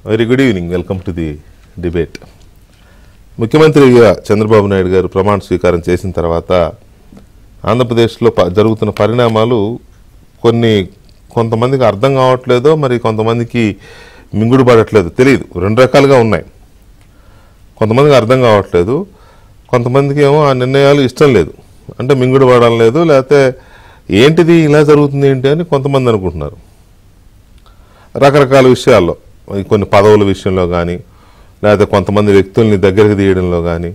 Very good evening. Welcome to the debate. ముఖ్యమంత్రిగా చంద్రబాబు నాయుడు గారు ప్రమాణ స్వీకారం చేసిన తర్వాత ఆంధ్రప్రదేశ్లో జరుగుతున్న పరిణామాలు కొంతమందికి అర్థం కావట్లేదో మరి కొంతమందికి మింగుడు పడట్లేదు తెలియదు. రెండు రకాలుగా ఉన్నాయి. కొంతమందికి అర్థం కావట్లేదు, కొంతమందికి ఏమో ఆ నిర్ణయాలు ఇష్టం లేదు, అంటే మింగుడు పడడం లేదు, లేకపోతే ఏంటిది ఇలా జరుగుతుంది ఏంటి అని కొంతమంది అనుకుంటున్నారు. రకరకాల విషయాల్లో, కొన్ని పదవుల విషయంలో కానీ, లేకపోతే కొంతమంది వ్యక్తుల్ని దగ్గరికి తీయడంలో కానీ,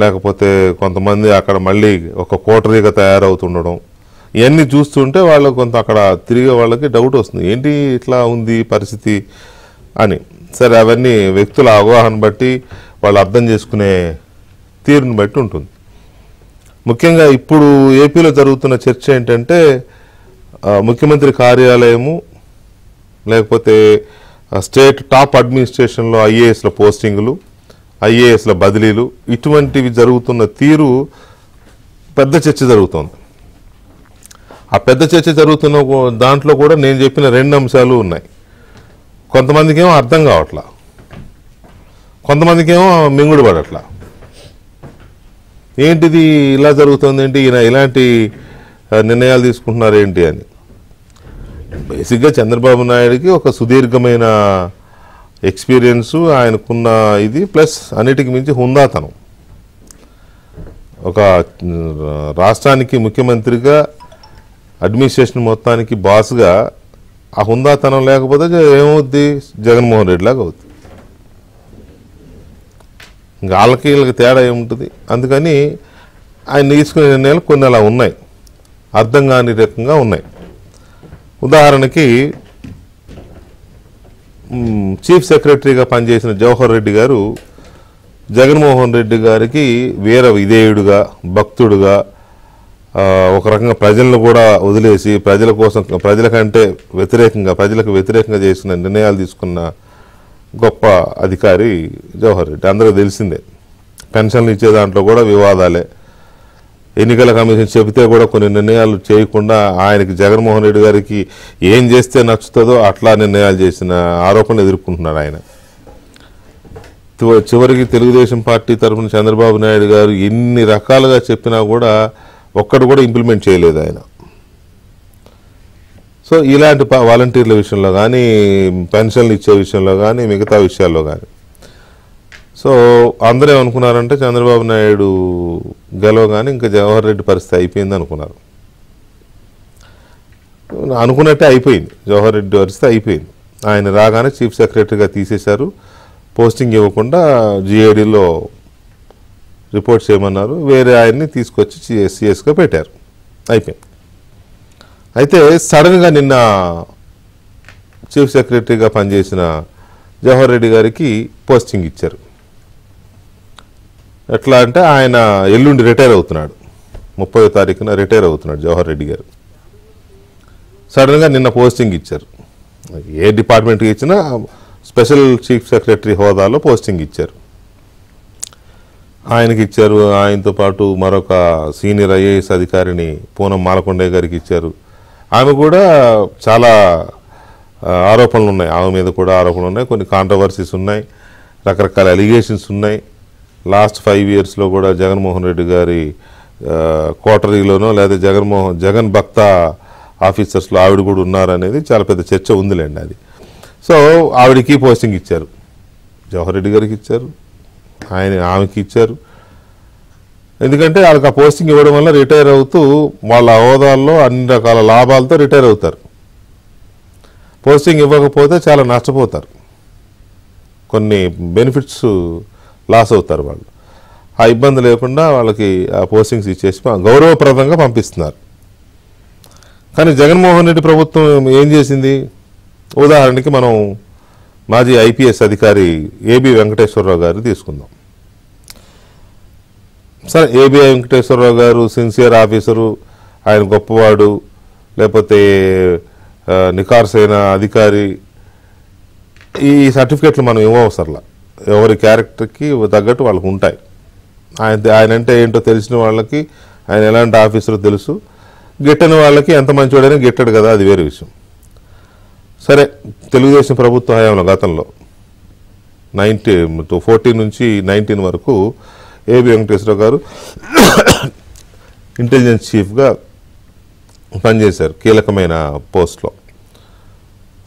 లేకపోతే కొంతమంది అక్కడ మళ్ళీ ఒక కోటరీగా తయారవుతుండడం, ఇవన్నీ చూస్తుంటే వాళ్ళకు కొంత అక్కడ తిరిగే వాళ్ళకి డౌట్ వస్తుంది, ఏంటి ఇట్లా ఉంది పరిస్థితి అని. సరే, అవన్నీ వ్యక్తుల అవగాహన బట్టి వాళ్ళు అర్థం చేసుకునే తీరుని బట్టి ఉంటుంది. ముఖ్యంగా ఇప్పుడు ఏపీలో జరుగుతున్న చర్చ ఏంటంటే ముఖ్యమంత్రి కార్యాలయము, లేకపోతే స్టేట్ టాప్ అడ్మినిస్ట్రేషన్లో ఐఏఎస్ల పోస్టింగులు, ఐఏఎస్ల బదిలీలు, ఇటువంటివి జరుగుతున్న తీరు పెద్ద చర్చ జరుగుతోంది. ఆ పెద్ద చర్చ జరుగుతున్న దాంట్లో కూడా నేను చెప్పిన రెండు అంశాలు ఉన్నాయి. కొంతమందికి ఏమో అర్థం కావట్లా, కొంతమందికి ఏమో మింగుడు పడట్లా. ఏంటిది ఇలా జరుగుతుంది, ఏంటి ఈయన ఇలాంటి నిర్ణయాలు తీసుకుంటున్నారు ఏంటి అని. బేసిక్గా చంద్రబాబు నాయుడికి ఒక సుదీర్ఘమైన ఎక్స్పీరియన్సు, ఆయనకున్న ఇది, ప్లస్ అన్నిటికి మించి హుందాతనం. ఒక రాష్ట్రానికి ముఖ్యమంత్రిగా, అడ్మినిస్ట్రేషన్ మొత్తానికి బాస్గా ఆ హుందాతనం లేకపోతే ఏమవుద్ది, జగన్మోహన్ రెడ్డి లాగా అవుతుంది. ఇంకా వీళ్ళకి తేడా ఏముంటుంది. అందుకని ఆయన తీసుకునే నిర్ణయాలు కొన్ని అలా ఉన్నాయి, అర్థం కాని రకంగా ఉన్నాయి. ఉదాహరణకి చీఫ్ సెక్రటరీగా పనిచేసిన జవహర్ రెడ్డి గారు జగన్మోహన్ రెడ్డి గారికి వీర విధేయుడుగా, భక్తుడుగా, ఒక రకంగా ప్రజలను కూడా వదిలేసి ప్రజల కోసం, ప్రజలకు వ్యతిరేకంగా చేసిన నిర్ణయాలు తీసుకున్న గొప్ప అధికారి జవహర్ రెడ్డి. అందరూ తెలిసిందే. పెన్షన్లు ఇచ్చే దాంట్లో కూడా వివాదాలే. ఎన్నికల కమిషన్ చెబితే కూడా కొన్ని నిర్ణయాలు చేయకుండా ఆయనకి, జగన్మోహన్ రెడ్డి గారికి ఏం చేస్తే నచ్చుతుందో అట్లా నిర్ణయాలు చేసిన ఆరోపణలు ఎదుర్కొంటున్నారు ఆయన. చివరికి తెలుగుదేశం పార్టీ తరఫున చంద్రబాబు నాయుడు గారు ఎన్ని రకాలుగా చెప్పినా కూడా ఒక్కడు కూడా ఇంప్లిమెంట్ చేయలేదు ఆయన. సో ఇలాంటి వాలంటీర్ల విషయంలో కానీ, పెన్షన్లు ఇచ్చే విషయంలో కానీ, మిగతా విషయాల్లో కానీ. సో అందరూ ఏమనుకున్నారంటే చంద్రబాబు నాయుడు గెలవగానే ఇంకా జవహర్ రెడ్డి పరిస్థితి అయిపోయింది అనుకున్నారు. అనుకున్నట్టే అయిపోయింది, జవహర్ రెడ్డి పరిస్థితి అయిపోయింది. ఆయన రాగానే చీఫ్ సెక్రటరీగా తీసేశారు, పోస్టింగ్ ఇవ్వకుండా జిఏడిలో రిపోర్ట్ చేయమన్నారు, వేరే ఆయన్ని తీసుకొచ్చి సిఎస్గా పెట్టారు, అయిపోయింది. అయితే సడన్గా నిన్న చీఫ్ సెక్రటరీగా పనిచేసిన జవహర్ రెడ్డి గారికి పోస్టింగ్ ఇచ్చారు. ఎట్లా అంటే ఆయన ఎల్లుండి రిటైర్ అవుతున్నాడు, 30వ తారీఖున రిటైర్ అవుతున్నాడు జవహర్ రెడ్డి గారు. సడన్గా నిన్న పోస్టింగ్ ఇచ్చారు. ఏ డిపార్ట్మెంట్కి ఇచ్చినా స్పెషల్ చీఫ్ సెక్రటరీ హోదాలో పోస్టింగ్ ఇచ్చారు. ఆయనకి ఇచ్చారు. ఆయనతో పాటు మరొక సీనియర్ ఐఏఎస్ అధికారిని పూనం మాలకొండయ్య గారికి ఇచ్చారు. ఆమె కూడా చాలా ఆరోపణలు ఉన్నాయి, ఆమె మీద కూడా ఆరోపణలు ఉన్నాయి, కొన్ని కాంట్రవర్సీస్ ఉన్నాయి, రకరకాల అలిగేషన్స్ ఉన్నాయి. లాస్ట్ 5 yearsలో కూడా జగన్మోహన్ రెడ్డి గారి కోటరీలోనో లేదా జగన్ భక్త ఆఫీసర్స్లో ఆవిడ కూడా ఉన్నారనేది చాలా పెద్ద చర్చ ఉందిలేండి అది. సో ఆవిడకి పోస్టింగ్ ఇచ్చారు, జవహర్ రెడ్డి గారికి ఇచ్చారు, ఆమెకి ఇచ్చారు. ఎందుకంటే వాళ్ళకి ఆ పోస్టింగ్ ఇవ్వడం వల్ల రిటైర్ అవుతూ వాళ్ళ హోదాల్లో అన్ని రకాల లాభాలతో రిటైర్ అవుతారు. పోస్టింగ్ ఇవ్వకపోతే చాలా నష్టపోతారు, కొన్ని బెనిఫిట్స్ లాస్ అవుతారు వాళ్ళు. ఆ ఇబ్బంది లేకుండా వాళ్ళకి ఆ పోస్టింగ్స్ ఇచ్చేసి గౌరవప్రదంగా పంపిస్తున్నారు. కానీ జగన్మోహన్ రెడ్డి ప్రభుత్వం ఏం చేసింది? ఉదాహరణకి మనం మాజీ ఐపీఎస్ అధికారి ఏబి వెంకటేశ్వరరావు గారు తీసుకుందాం. సరే, ఏబి వెంకటేశ్వరరావు గారు సిన్సియర్ ఆఫీసరు, ఆయన గొప్పవాడు, లేకపోతే నికార్సైన అధికారి, ఈ సర్టిఫికెట్లు మనం ఇవ్వవసరలా. ఎవరి క్యారెక్టర్కి తగ్గట్టు వాళ్ళకు ఉంటాయి. ఆయన అంటే ఏంటో తెలిసిన వాళ్ళకి ఆయన ఎలాంటి ఆఫీసరో తెలుసు, గిట్టని వాళ్ళకి ఎంత మంచివాడైనా గిట్టడు కదా, అది వేరే విషయం. సరే, తెలుగుదేశం ప్రభుత్వ హయాంలో గతంలో 14 నుంచి 19 వరకు ఏబి వెంకటేశ్వరరావు గారు ఇంటెలిజెన్స్ చీఫ్గా పనిచేశారు కీలకమైన పోస్ట్లో.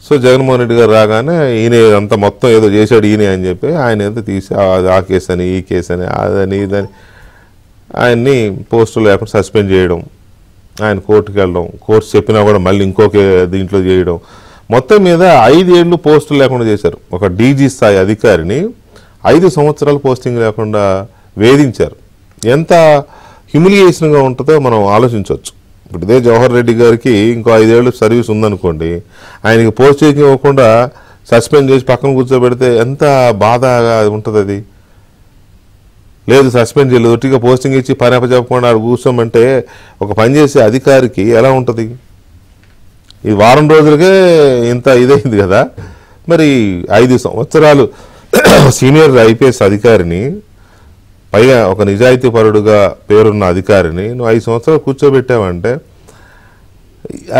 సో జగన్మోహన్ రెడ్డి గారు రాగానే ఈయన అంతా మొత్తం ఏదో చేశాడు ఈయన అని చెప్పి ఆయన ఏదో తీసి ఆ కేసు అని ఈ కేసు అని అదని ఇదని ఆయన్ని పోస్టులు లేకుండా సస్పెండ్ చేయడం, ఆయన కోర్టుకు వెళ్ళడం, కోర్టు చెప్పినా కూడా మళ్ళీ ఇంకొక దీంట్లో చేయడం, మొత్తం మీద 5 ఏళ్ళు పోస్టులు లేకుండా చేశారు. ఒక డీజీ స్థాయి అధికారిని 5 సంవత్సరాలు పోస్టింగ్ లేకుండా వేధించారు. ఎంత హ్యూమిలియేషన్గా ఉంటుందో మనం ఆలోచించవచ్చు. ఇప్పుడు ఇదే జవహర్ రెడ్డి గారికి ఇంకో 5 ఏళ్ళు సర్వీస్ ఉందనుకోండి, ఆయనకి పోస్టింగ్ ఇవ్వకుండా సస్పెండ్ చేసి పక్కన కూర్చోబెడితే ఎంత బాధగా ఉంటుంది. అది లేదు, సస్పెండ్ చేయలేదు, ఒట్టిగా పోస్టింగ్ ఇచ్చి పని అప్పచెప్పకుండా ఆడు కూర్చోమంటే ఒక పని చేసే అధికారికి ఎలా ఉంటుంది? ఇది వారం రోజులకే ఇంత ఇదైంది కదా. మరి 5 సంవత్సరాలు సీనియర్ ఐపీఎస్ అధికారిని, పైగా ఒక నిజాయితీ పరుడుగా పేరున్న అధికారిని నువ్వు 5 సంవత్సరాలు కూర్చోబెట్టావంటే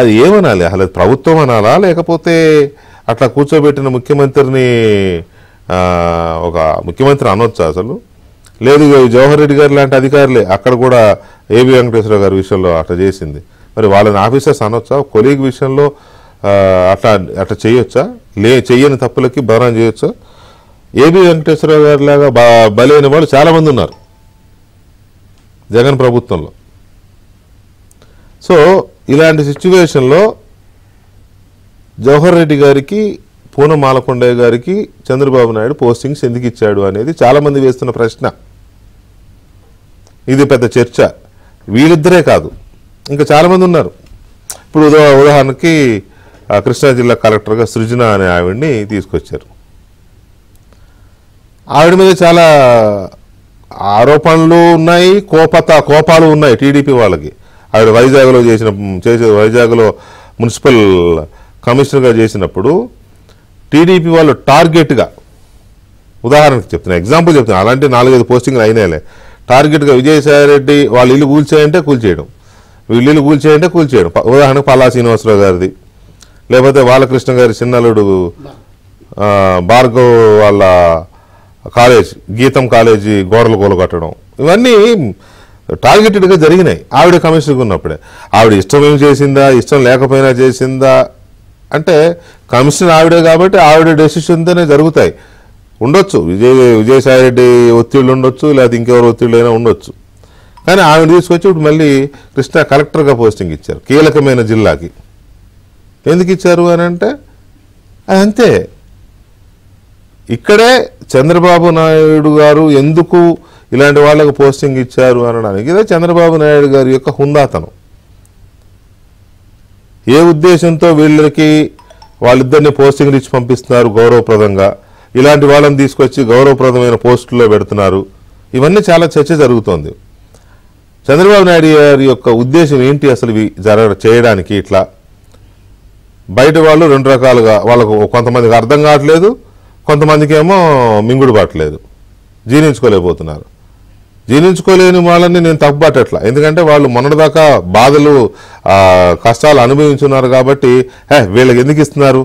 అది ఏమనాలి? అసలు ప్రభుత్వం అనాలా, లేకపోతే అట్లా కూర్చోబెట్టిన ముఖ్యమంత్రిని ఒక ముఖ్యమంత్రి అనొచ్చా అసలు? లేదు, జవహర్ రెడ్డి గారు లాంటి అధికారులే అక్కడ కూడా ఏబి వెంకటేశ్వరరావు గారి విషయంలో అట్లా చేసింది. మరి వాళ్ళని ఆఫీసర్స్ అనొచ్చా? కొలీగ్ విషయంలో అట్లా చేయొచ్చా? చెయ్యని తప్పులకి బదనాం చేయొచ్చా? ఏబి వెంకటేశ్వరరావు గారి లాగా బలైన వాళ్ళు చాలామంది ఉన్నారు జగన్ ప్రభుత్వంలో. సో ఇలాంటి సిచ్యువేషన్లో జవహర్ రెడ్డి గారికి, పూనం మాలకొండయ్య గారికి చంద్రబాబు నాయుడు పోస్టింగ్స్ ఎందుకు ఇచ్చాడు అనేది చాలామంది వేస్తున్న ప్రశ్న. ఇది పెద్ద చర్చ. వీళ్ళిద్దరే కాదు, ఇంకా చాలామంది ఉన్నారు. ఇప్పుడు ఉదాహరణకి కృష్ణా జిల్లా కలెక్టర్గా సృజన అనే ఆవిడ్ని తీసుకొచ్చారు. ఆవిడ మీద చాలా ఆరోపణలు ఉన్నాయి, కోపాలు ఉన్నాయి టీడీపీ వాళ్ళకి. ఆవిడ వైజాగ్లో మున్సిపల్ కమిషనర్గా చేసినప్పుడు టీడీపీ వాళ్ళు టార్గెట్గా, ఉదాహరణకి చెప్తున్నా, ఎగ్జాంపుల్ చెప్తున్నా, అలాంటి 4-5 పోస్టింగ్లు అయినాయిలే, టార్గెట్గా విజయసాయి రెడ్డి వాళ్ళ ఇల్లు కూల్చేయంటే కూల్చేయడం, వీళ్ళ ఇల్లు కూల్చేయంటే కూల్చేయడం. ఉదాహరణకు పల్లా శ్రీనివాసరావు గారిది, లేకపోతే బాలకృష్ణ గారి చిన్నల్లుడు భార్గవ్ వాళ్ళ కాలేజ్, గీతం కాలేజీ గోడలు కూలగొట్టడం, ఇవన్నీ టార్గెటెడ్గా జరిగినాయి ఆవిడ కమిషనర్గా ఉన్నప్పుడే. ఆవిడ ఇష్టం ఏం చేసిందా, ఇష్టం లేకపోయినా చేసిందా అంటే కమిషనర్ ఆవిడే కాబట్టి ఆవిడ డెసిషన్తోనే జరుగుతాయి. ఉండొచ్చు విజయసాయి రెడ్డి ఒత్తిళ్ళు ఉండొచ్చు, లేకపోతే ఇంకెవరు ఒత్తిళ్ళు అయినా ఉండొచ్చు. కానీ ఆవిడ తీసుకొచ్చి ఇప్పుడు మళ్ళీ కృష్ణా కలెక్టర్గా పోస్టింగ్ ఇచ్చారు కీలకమైన జిల్లాకి. ఎందుకు ఇచ్చారు అని అంటే అంతే. ఇక్కడే చంద్రబాబు నాయుడు గారు ఎందుకు ఇలాంటి వాళ్ళకు పోస్టింగ్ ఇచ్చారు అనడానికి ఇదే చంద్రబాబు నాయుడు గారి యొక్క హుందాతనం. ఏ ఉద్దేశంతో వాళ్ళిద్దరిని పోస్టింగ్లు ఇచ్చి పంపిస్తున్నారు గౌరవప్రదంగా, ఇలాంటి వాళ్ళని తీసుకొచ్చి గౌరవప్రదమైన పోస్టుల్లో పెడుతున్నారు, ఇవన్నీ చాలా చర్చ జరుగుతోంది. చంద్రబాబు నాయుడు గారి యొక్క ఉద్దేశం ఏంటి అసలు చేయడానికి? ఇట్లా బయట వాళ్ళు 2 రకాలుగా, వాళ్ళకు కొంతమందికి అర్థం కావట్లేదు, కొంతమందికి ఏమో మింగుడు పట్టలేదు, జీర్ణించుకోలేకపోతున్నారు. జీర్ణించుకోలేని వాళ్ళని నేను తప్పుపట్టట్లా, ఎందుకంటే వాళ్ళు మొన్నటిదాకా బాధలు కష్టాలు అనుభవించున్నారు కాబట్టి వీళ్ళకి ఎందుకు ఇస్తున్నారు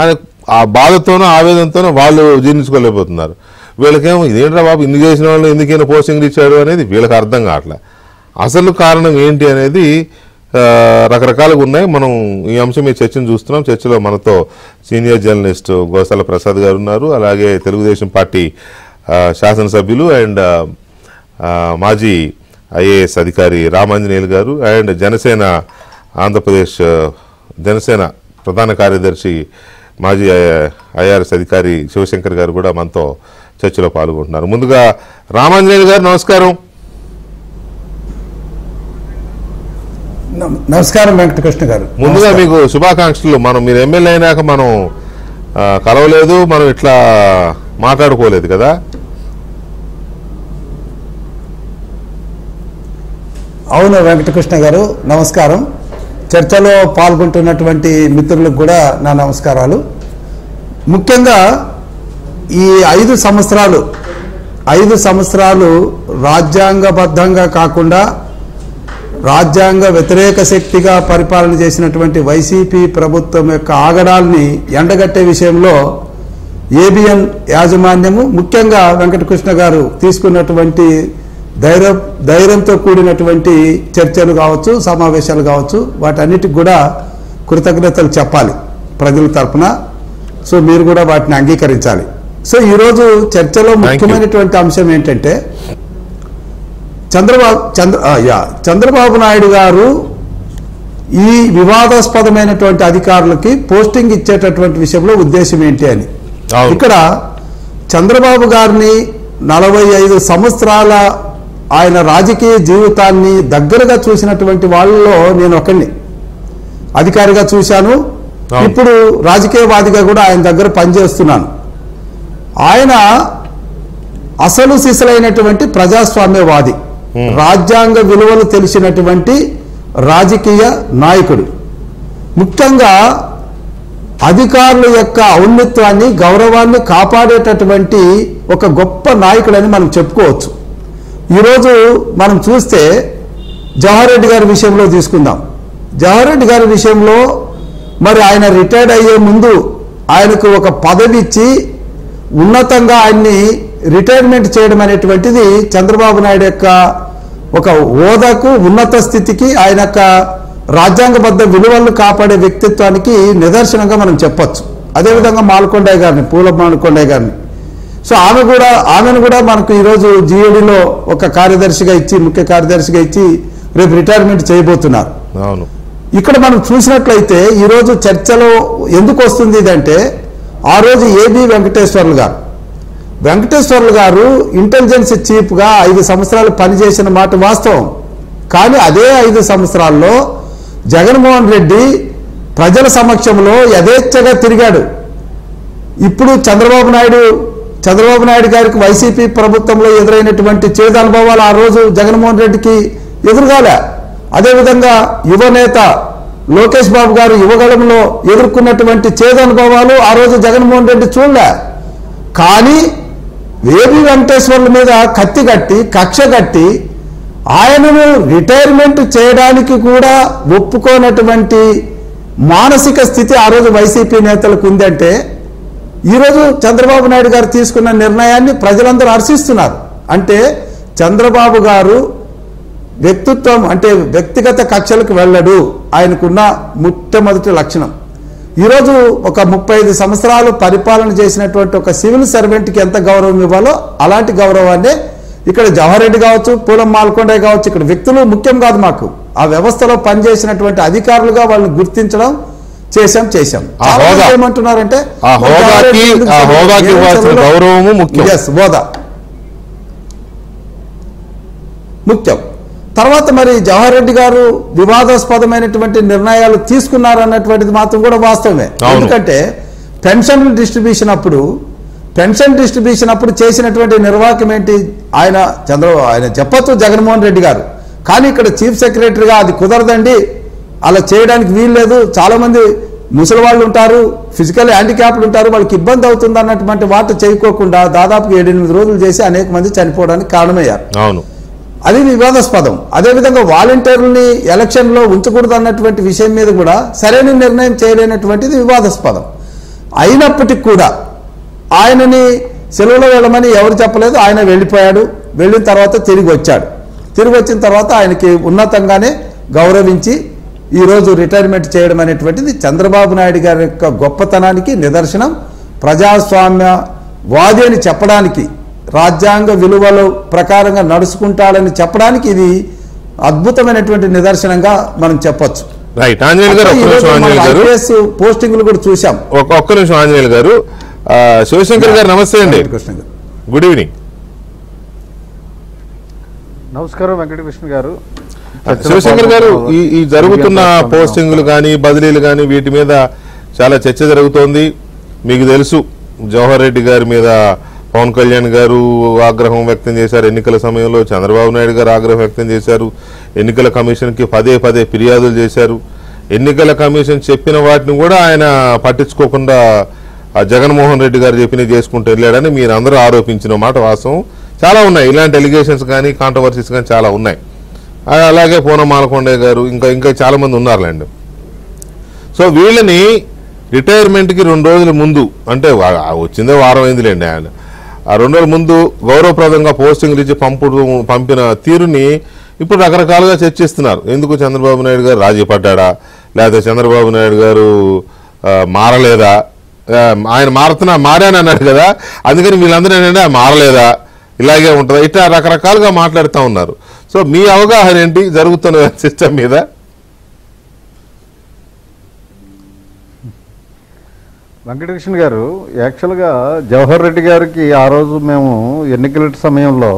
అని ఆ బాధతోనో ఆవేదనతోనో వాళ్ళు జీర్ణించుకోలేకపోతున్నారు. వీళ్ళకేమో ఇదేంట్రా బాబు ఇన్ని చేసిన వాళ్ళు ఎందుకైనా పోస్టింగ్లు ఇచ్చాడు అనేది వీళ్ళకి అర్థం కావట్లే. అసలు కారణం ఏంటి అనేది రకరకాలుగా ఉన్నాయి. మనం ఈ అంశం మీద చర్చను చూస్తున్నాం. చర్చలో మనతో సీనియర్ జర్నలిస్ట్ గోసాల ప్రసాద్ గారు ఉన్నారు, అలాగే తెలుగుదేశం పార్టీ శాసనసభ్యులు అండ్ మాజీ ఐఏఎస్ అధికారి రామాంజనేయులు గారు, అండ్ జనసేన ఆంధ్రప్రదేశ్ జనసేన ప్రధాన కార్యదర్శి మాజీ ఐఆర్ఎస్ అధికారి శివశంకర్ గారు కూడా మనతో చర్చలో పాల్గొంటున్నారు. ముందుగా రామాంజనేయులు గారు నమస్కారం. నమస్కారం వెంకటకృష్ణ గారు. ముందుగా మీకు శుభాకాంక్షలు. మీరు ఎమ్మెల్యే అయినాక మనం కలవలేదు, మనం ఇట్లా మాట్లాడుకోలేదు కదా. అవును వెంకటకృష్ణ గారు, నమస్కారం. చర్చలో పాల్గొంటున్నటువంటి మిత్రులకు కూడా నా నమస్కారాలు. ముఖ్యంగా ఈ 5 సంవత్సరాలు రాజ్యాంగబద్ధంగా కాకుండా రాజ్యాంగ వ్యతిరేక శక్తిగా పరిపాలన చేసినటువంటి వైసీపీ ప్రభుత్వం యొక్క ఆగడాల్ని ఎండగట్టే విషయంలో ఏబిఎన్ యాజమాన్యము ముఖ్యంగా వెంకటకృష్ణ గారు తీసుకున్నటువంటి ధైర్యంతో కూడినటువంటి చర్చలు కావచ్చు, సమావేశాలు కావచ్చు, వాటన్నిటికి కూడా కృతజ్ఞతలు చెప్పాలి ప్రజల తరపున. సో మీరు కూడా వాటిని అంగీకరించాలి. సో ఈరోజు చర్చలో ముఖ్యమైనటువంటి అంశం ఏంటంటే చంద్రబాబు నాయుడు గారు ఈ వివాదాస్పదమైనటువంటి అధికారులకి పోస్టింగ్ ఇచ్చేటటువంటి విషయంలో ఉద్దేశం ఏంటి అని. ఇక్కడ చంద్రబాబు గారిని 45 సంవత్సరాల ఆయన రాజకీయ జీవితాన్ని దగ్గరగా చూసినటువంటి వాళ్ళలో నేను ఒకరిని అధికారిగా చూశాను. ఇప్పుడు రాజకీయవాదిగా కూడా ఆయన దగ్గర పనిచేస్తున్నాను. ఆయన అసలు సిసలైనటువంటి ప్రజాస్వామ్యవాది, రాజ్యాంగ విలువలు తెలిసినటువంటి రాజకీయ నాయకుడు. ముఖ్యంగా అధికారుల యొక్క ఔన్నత్యాన్ని, గౌరవాన్ని కాపాడేటటువంటి ఒక గొప్ప నాయకుడని మనం చెప్పుకోవచ్చు. ఈరోజు మనం చూస్తే జవహర్ రెడ్డి గారి విషయంలో తీసుకుందాం. జవహర్ రెడ్డి గారి విషయంలో మరి ఆయన రిటైర్డ్ అయ్యే ముందు ఆయనకు ఒక పదవి ఇచ్చి ఉన్నతంగా ఆయన్ని రిటైర్మెంట్ చేయడం అనేటువంటిది చంద్రబాబు నాయుడు యొక్క ఒక హోదాకు, ఉన్నత స్థితికి, ఆయన యొక్క రాజ్యాంగబద్ధ విలువలను కాపాడే వ్యక్తిత్వానికి నిదర్శనంగా మనం చెప్పొచ్చు. అదేవిధంగా మాలకొండయ్య గారిని, పూల మాలకొండయ్య గారిని. సో ఆమెను కూడా మనకు ఈరోజు జిఏడిలో ఒక కార్యదర్శిగా ఇచ్చి, ముఖ్య కార్యదర్శిగా ఇచ్చి రేపు రిటైర్మెంట్ చేయబోతున్నారు. అవును. ఇక్కడ మనం చూసినట్లయితే ఈరోజు చర్చలో ఎందుకు వస్తుంది ఇదంటే, ఆ రోజు ఏబి వెంకటేశ్వర్లు గారు ఇంటెలిజెన్స్ చీఫ్గా 5 సంవత్సరాలు పనిచేసిన మాట వాస్తవం. కానీ అదే 5 సంవత్సరాల్లో జగన్మోహన్ రెడ్డి ప్రజల సమక్షంలో యథేచ్ఛగా తిరిగాడు. ఇప్పుడు చంద్రబాబు నాయుడు గారికి వైసీపీ ప్రభుత్వంలో ఎదురైనటువంటి చేదు అనుభవాలు ఆ రోజు జగన్మోహన్ రెడ్డికి ఎదురుగాలే. అదేవిధంగా యువనేత లోకేష్ బాబు గారు యువగళంలో ఎదుర్కొన్నటువంటి చేదు అనుభవాలు ఆ రోజు జగన్మోహన్ రెడ్డి చూడలే. కానీ ఏబి వెంకటేశ్వర్ల మీద కక్ష కట్టి ఆయనను రిటైర్మెంట్ చేయడానికి కూడా ఒప్పుకోనటువంటి మానసిక స్థితి ఆ రోజు వైసీపీ నేతలకు ఉందంటే, ఈరోజు చంద్రబాబు నాయుడు గారు తీసుకున్న నిర్ణయాన్ని ప్రజలందరూ హర్షిస్తున్నారు. అంటే చంద్రబాబు గారు వ్యక్తిత్వం అంటే వ్యక్తిగత కక్షలకు వెళ్ళడు, ఆయనకున్న మొట్టమొదటి లక్షణం. ఈరోజు ఒక 35 సంవత్సరాలు పరిపాలన చేసినటువంటి ఒక సివిల్ సర్వెంట్కి ఎంత గౌరవం ఇవ్వాలో అలాంటి గౌరవాన్ని ఇక్కడ జవహర్ రెడ్డి కావచ్చు, పూలం మాల్కొండయ్య కావచ్చు, ఇక్కడ వ్యక్తులు ముఖ్యం కాదు. మాకు ఆ వ్యవస్థలో పనిచేసినటువంటి అధికారులుగా వాళ్ళని గుర్తించడం చేశాం. ఏమంటున్నారంటే హోదా ముఖ్యం. తర్వాత మరి జవహర్ రెడ్డి గారు వివాదాస్పదమైనటువంటి నిర్ణయాలు తీసుకున్నారన్నటువంటిది మాత్రం కూడా వాస్తవమే. ఎందుకంటే పెన్షన్ డిస్ట్రిబ్యూషన్ అప్పుడు చేసినటువంటి నిర్వాహకం ఏంటి? ఆయన చెప్పొచ్చు జగన్మోహన్ రెడ్డి గారు, కానీ ఇక్కడ చీఫ్ సెక్రటరీగా అది కుదరదండి, అలా చేయడానికి వీల్లేదు, చాలా మంది ముసలి వాళ్ళు ఉంటారు, ఫిజికల్ హ్యాండిక్యాప్డ్ ఉంటారు, వాళ్ళకి ఇబ్బంది అవుతుంది అన్నటువంటి వాటి చేయకోకుండా దాదాపు 7-8 రోజులు చేసి అనేక మంది చనిపోవడానికి కారణమయ్యారు. అవును, అది వివాదాస్పదం. అదేవిధంగా వాలంటీర్లని ఎలక్షన్లో ఉంచకూడదు అన్నటువంటి విషయం మీద కూడా సరైన నిర్ణయం చేయలేనటువంటిది వివాదాస్పదం. అయినప్పటికీ కూడా ఆయనని సెలవులో వెళ్ళమని ఎవరు చెప్పలేదు. ఆయన వెళ్ళిపోయాడు. వెళ్ళిన తర్వాత తిరిగి వచ్చిన తర్వాత ఆయనకి ఉన్నతంగానే గౌరవించి ఈరోజు రిటైర్మెంట్ చేయడం అనేటువంటిది చంద్రబాబు నాయుడు గారి యొక్క గొప్పతనానికి నిదర్శనం. ప్రజాస్వామ్యవాది అని చెప్పడానికి, రాజ్యాంగ విలువల ప్రకారంగా నడుచుకుంటాడని చెప్పడానికి ఇది అద్భుతమైనటువంటి నిదర్శనంగా మనం చెప్పొచ్చు. రైట్. ఆంజనేయులు గారు పోస్టింగ్లు కూడా చూసాం. ఒక్క నిమిషం ఆంజనేయులు గారు. శివశంకర్ గారు నమస్తే అండి. Good evening. నమస్కారం వెంకటకృష్ణ గారు. శివశంకర్ గారు, ఈ జరుగుతున్న పోస్టింగ్లు కానీ బదిలీలు కానీ వీటి మీద చాలా చర్చ జరుగుతోంది. మీకు తెలుసు జవహర్ రెడ్డి గారి మీద పవన్ కళ్యాణ్ గారు ఆగ్రహం వ్యక్తం చేశారు ఎన్నికల సమయంలో, చంద్రబాబు నాయుడు గారు ఆగ్రహం వ్యక్తం చేశారు, ఎన్నికల కమిషన్కి పదే ఫిర్యాదులు చేశారు. ఎన్నికల కమిషన్ చెప్పిన వాటిని కూడా ఆయన పట్టించుకోకుండా జగన్మోహన్ రెడ్డి గారు చెప్పినవి చేసుకుంటూ వెళ్ళాడని మీరు అందరూ ఆరోపించిన మాట వాస్తవం. చాలా ఉన్నాయి ఇలాంటి ఎలిగేషన్స్ కానీ కాంట్రవర్సీస్ కానీ చాలా ఉన్నాయి. అలాగే పూనం మాలకొండయ్య గారు ఇంకా చాలా మంది ఉన్నారులేండి. సో వీళ్ళని రిటైర్మెంట్కి 2 రోజుల ముందు, అంటే వచ్చిందే వారం అయిందిలేండి, ఆయన ఆ 2 రోజుల ముందు గౌరవప్రదంగా పోస్టింగ్లు ఇచ్చి పంపిన తీరుని ఇప్పుడు రకరకాలుగా చర్చిస్తున్నారు. ఎందుకు చంద్రబాబు నాయుడు గారు రాజీ పడ్డా, లేకపోతే చంద్రబాబు నాయుడు గారు మారలేదా, ఆయన మారాని అన్నాడు కదా, అందుకని వీళ్ళందరూ ఏంటంటే మారలేదా, ఇలాగే ఉంటుందా, ఇట్లా రకరకాలుగా మాట్లాడుతూ ఉన్నారు. సో మీ అవగాహన ఏంటి జరుగుతున్న సిస్టమ్ మీద? వెంకటకృష్ణ గారు, యాక్చువల్గా జవహర్ రెడ్డి గారికి ఆ రోజు మేము ఎన్నికల సమయంలో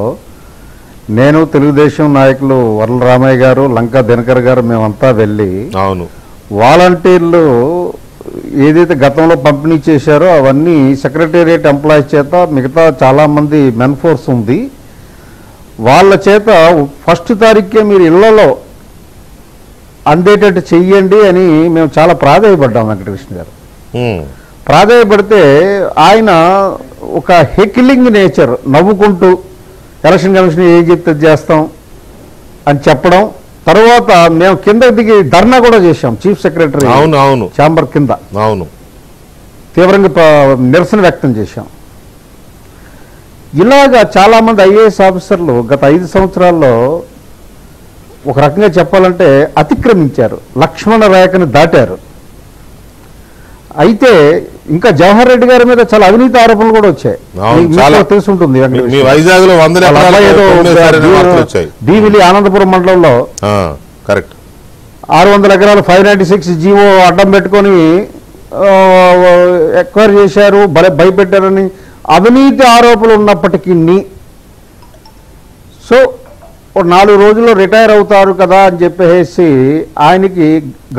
నేను, తెలుగుదేశం నాయకులు వరల రామయ్య గారు, లంకా దినకర్ గారు మేమంతా వెళ్ళి అవును వాలంటీర్లు ఏదైతే గతంలో పంపిణీ చేశారో అవన్నీ సెక్రటేరియట్ ఎంప్లాయీస్ చేత, మిగతా చాలామంది మెన్ ఫోర్స్ ఉంది, వాళ్ళ చేత 1వ తారీఖుకే మీరు ఇళ్లలో అందేటట్టు చెయ్యండి అని మేము చాలా ప్రాధాయపడ్డాం. వెంకటకృష్ణ గారు ప్రాధాయపడితే ఆయన ఒక హెకిలింగ్ నేచర్, నవ్వుకుంటూ ఎలక్షన్ కమిషన్ ఏం చెప్తే చేస్తాం అని చెప్పడం. తర్వాత మేము కింద దిగి ధర్నా కూడా చేశాం చీఫ్ సెక్రటరీ ఛాంబర్ కింద, తీవ్రంగా నిరసన వ్యక్తం చేశాం. ఇలాగా చాలామంది ఐఏఎస్ ఆఫీసర్లు గత 5 సంవత్సరాల్లో ఒక రకంగా చెప్పాలంటే అతిక్రమించారు, లక్ష్మణ రేఖను దాటారు. అయితే ఇంకా జవహర్ రెడ్డి గారి మీద చాలా అవినీతి ఆరోపణలు కూడా వచ్చాయి, తెలుసుంటుంది. భీమిలి ఆనందపురం మండలంలో 600 ఎకరాలు 596 జీవో అడ్డం పెట్టుకొని ఎక్వైర్ చేశారు, భయపెట్టారని అవినీతి ఆరోపణలు ఉన్నప్పటికీ సో 4 రోజుల్లో రిటైర్ అవుతారు కదా అని చెప్పేసి ఆయనకి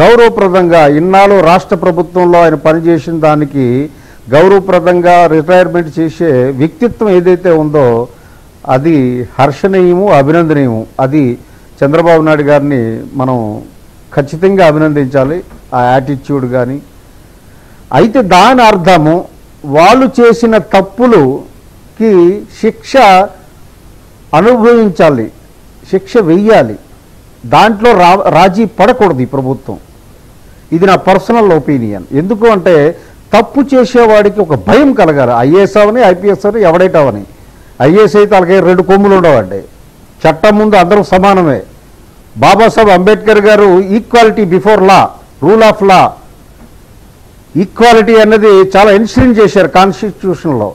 గౌరవప్రదంగా ఇన్నాళ్ళు రాష్ట్ర ప్రభుత్వంలో ఆయన పనిచేసిన దానికి గౌరవప్రదంగా రిటైర్మెంట్ చేసే వ్యక్తిత్వం ఏదైతే ఉందో అది హర్షణీయము, అభినందనీయము. అది చంద్రబాబు నాయుడు గారిని మనం ఖచ్చితంగా అభినందించాలి, ఆ యాటిట్యూడ్ కానీ. అయితే దాని అర్థము వాళ్ళు చేసిన తప్పులుకి శిక్ష అనుభవించాలి, శిక్ష వెయ్యాలి, దాంట్లో రాజీ పడకూడదు ఈ ప్రభుత్వం. ఇది నా పర్సనల్ ఒపీనియన్. ఎందుకు అంటే తప్పు చేసేవాడికి ఒక భయం కలగాలి. ఐఏఎస్ అవని, ఐపీఎస్ అవని, ఎవడైతే అవని. ఐఏఎస్ అయితే వాళ్ళకి 2 కొమ్ములు ఉండవండి, చట్టం ముందు అందరూ సమానమే. బాబాసాహెబ్ అంబేద్కర్ గారు equality before law, rule of law, equality అన్నది చాలా ఇన్సిడెంట్ చేశారు కాన్స్టిట్యూషన్లో.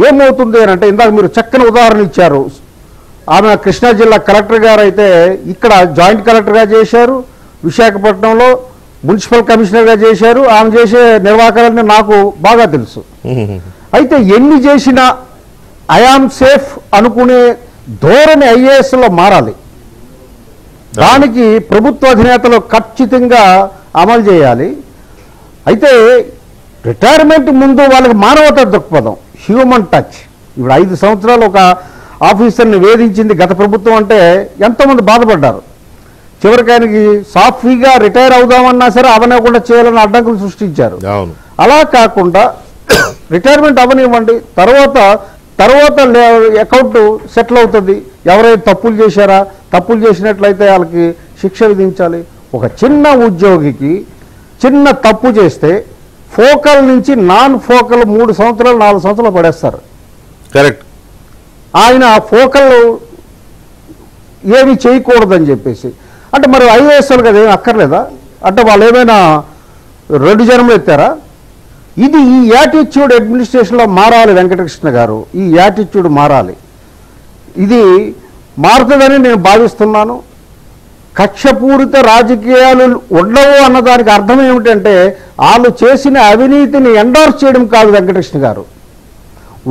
ఏమవుతుంది అని అంటే ఇందాక మీరు చక్కని ఉదాహరణ ఇచ్చారు. ఆమె కృష్ణా జిల్లా కలెక్టర్ గారు అయితే ఇక్కడ జాయింట్ కలెక్టర్గా చేశారు, విశాఖపట్నంలో మున్సిపల్ కమిషనర్గా చేశారు. ఆమె చేసే నిర్వాహకాలన్నీ నాకు బాగా తెలుసు. అయితే ఎన్ని చేసినా ఐఆమ్ సేఫ్ అనుకునే ధోరణి ఐఏఎస్లో మారాలి. దానికి ప్రభుత్వ అధినేతలు ఖచ్చితంగా అమలు చేయాలి. అయితే రిటైర్మెంట్ ముందు వాళ్ళకి మానవతా దృక్పథం, హ్యూమన్ టచ్. ఇప్పుడు 5 సంవత్సరాలు ఒక ఆఫీసర్ని వేధించింది గత ప్రభుత్వం అంటే ఎంతోమంది బాధపడ్డారు. చివరికి ఆయనకి సాఫీగా రిటైర్ అవుదామన్నా సరే అవనివ్వకుండా చేయాలని అడ్డంకులు సృష్టించారు. అలా కాకుండా రిటైర్మెంట్ అవనివ్వండి, తర్వాత అకౌంట్ సెటిల్ అవుతుంది. ఎవరైతే తప్పులు చేశారా, తప్పులు చేసినట్లయితే వాళ్ళకి శిక్ష విధించాలి. ఒక చిన్న ఉద్యోగికి చిన్న తప్పు చేస్తే ఫోకల్ నుంచి నాన్ ఫోకల్ 3 సంవత్సరాలు 4 సంవత్సరాలు పడేస్తారు. కరెక్ట్. ఆయన ఫోకల్ ఏమి చేయకూడదని చెప్పేసి అంటే మరి ఐఏఎస్లు కదా ఏమి అక్కర్లేదా అంటే వాళ్ళు ఏమైనా 2 జన్మలు ఎత్తారా? ఇది ఈ యాటిట్యూడ్ అడ్మినిస్ట్రేషన్లో మారాలి వెంకటకృష్ణ గారు. ఈ యాటిట్యూడ్ మారాలి. ఇది మారుతుందని నేను భావిస్తున్నాను. కక్షపూరిత రాజకీయాలు ఉండవు అన్నదానికి అర్థం ఏమిటంటే వాళ్ళు చేసిన అవినీతిని ఎండార్స్ చేయడం కాదు వెంకటకృష్ణ గారు,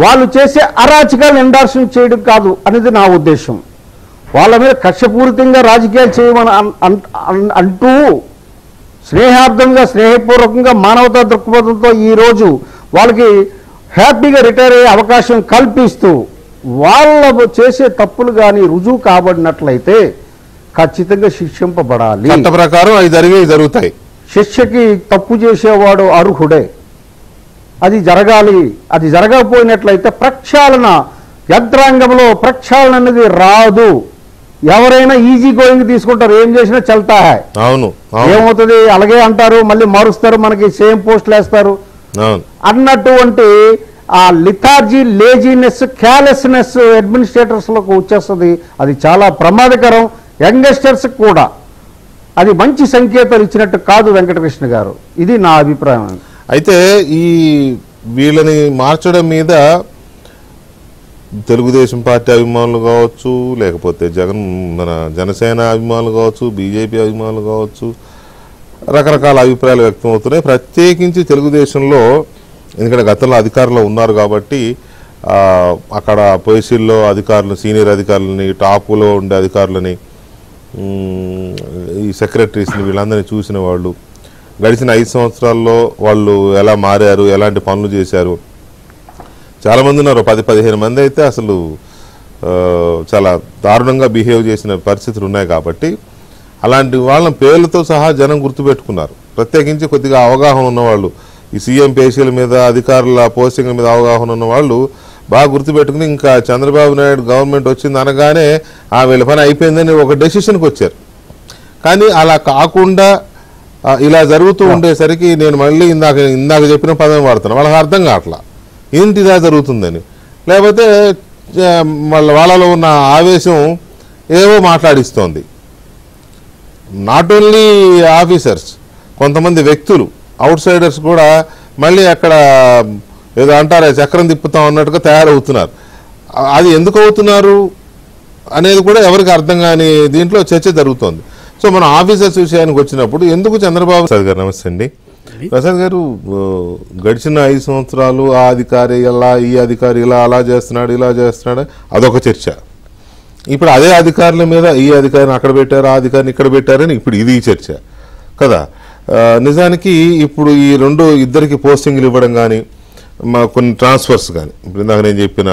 వాళ్ళు చేసే అరాచకాలను ఎండార్స్ చేయడం కాదు అనేది నా ఉద్దేశం. వాళ్ళ మీద కక్షపూరితంగా రాజకీయాలు చేయమని అంటూ స్నేహార్థంగా, స్నేహపూర్వకంగా, మానవతా దృక్పథంతో ఈరోజు వాళ్ళకి హ్యాపీగా రిటైర్ అయ్యే అవకాశం కల్పిస్తూ వాళ్ళ చేసే తప్పులు కానీ రుజువు కాబడినట్లయితే ఖచ్చితంగా శిక్షింపబడాలి. చట్ట ప్రకారం అవి జరుగుతాయి. శిక్షకి తప్పు చేసేవాడు అర్హుడే. అది జరగాలి. అది జరగకపోయినట్లయితే ప్రక్షాళన యంత్రాంగంలో ప్రక్షాళన అనేది రాదు. ఎవరైనా ఈజీ గోయింగ్ తీసుకుంటారు, ఏం చేసినా చల్తా హై. అవును ఏమవుతుంది అలాగే అంటారు, మళ్ళీ మారుస్తారు, మనకి సేమ్ పోస్టులు వేస్తారు అన్నటువంటి ఆ లిథార్జీ, లేజీనెస్, క్యాలెస్నెస్ అడ్మినిస్ట్రేటర్స్ లకు వచ్చేస్తుంది. అది చాలా ప్రమాదకరం. యంగ్స్టర్స్ కూడా అది మంచి సంకేతాలు ఇచ్చినట్టు కాదు వెంకటకృష్ణ గారు. ఇది నా అభిప్రాయం. అయితే ఈ వీళ్ళని మార్చడం మీద తెలుగుదేశం పార్టీ అభిమానులు కావచ్చు, లేకపోతే మన జనసేన అభిమానులు కావచ్చు, బీజేపీ అభిమానులు కావచ్చు, రకరకాల అభిప్రాయాలు వ్యక్తం అవుతున్నాయి. ప్రత్యేకించి తెలుగుదేశంలో, ఎందుకంటే గతంలో అధికారంలో ఉన్నారు కాబట్టి అక్కడ పొజిషన్లో అధికారులు, సీనియర్ అధికారులని, టాపులో ఉండే అధికారులని, ఈ సెక్రటరీస్ని, వీళ్ళందరినీ చూసిన వాళ్ళు గడిచిన 5 సంవత్సరాల్లో వాళ్ళు ఎలా మారారు, ఎలాంటి పనులు చేశారు. చాలామంది ఉన్నారు, 10-15 మంది అయితే అసలు చాలా దారుణంగా బిహేవ్ చేసిన పరిస్థితులు ఉన్నాయి. కాబట్టి అలాంటి వాళ్ళని పేర్లతో సహా జనం గుర్తుపెట్టుకున్నారు. ప్రత్యేకించి కొద్దిగా అవగాహన ఉన్నవాళ్ళు, ఈ సీఎం పేషీల మీద, అధికారుల పోస్టింగ్ల మీద అవగాహన ఉన్న వాళ్ళు బాగా గుర్తుపెట్టుకుని ఇంకా చంద్రబాబు నాయుడు గవర్నమెంట్ వచ్చింది అనగానే వీళ్ళ పని అయిపోయిందని ఒక డెసిషన్కి వచ్చారు. కానీ అలా కాకుండా ఇలా జరుగుతూ ఉండేసరికి నేను మళ్ళీ ఇందాక చెప్పిన పదం వాడుతున్నాను, వాళ్ళకి అర్థం కావట్లా ఏంటి ఇలా జరుగుతుందని. లేకపోతే వాళ్ళలో ఉన్న ఆవేశం ఏవో మాట్లాడిస్తోంది. నాట్ ఓన్లీ ఆఫీసర్స్, కొంతమంది వ్యక్తులు, అవుట్ సైడర్స్ కూడా మళ్ళీ అక్కడ ఏదో అంటారే చక్రం తిప్పుతాం అన్నట్టుగా తయారవుతున్నారు. అది ఎందుకు అవుతున్నారు అనేది కూడా ఎవరికి అర్థం కాని దీంట్లో చర్చ జరుగుతోంది. సో మన ఆఫీసర్స్ విషయానికి వచ్చినప్పుడు ఎందుకు చంద్రబాబు ప్రసాద్ గారు, నమస్తే అండి ప్రసాద్ గారు, గడిచిన 5 సంవత్సరాలు ఆ అధికారి ఇలా, ఈ అధికారి ఇలా, అలా చేస్తున్నాడు, ఇలా చేస్తున్నాడు, అదొక చర్చ. ఇప్పుడు అదే అధికారుల మీద ఈ అధికారిని అక్కడ పెట్టారు, ఆ అధికారిని ఇక్కడ పెట్టారని ఇప్పుడు ఇది చర్చ కదా. నిజానికి ఇప్పుడు ఈ ఇద్దరికి పోస్టింగ్లు ఇవ్వడం కానీ, కొన్ని ట్రాన్స్ఫర్స్ కానీ, ఇప్పుడు ఇందాక నేను చెప్పిన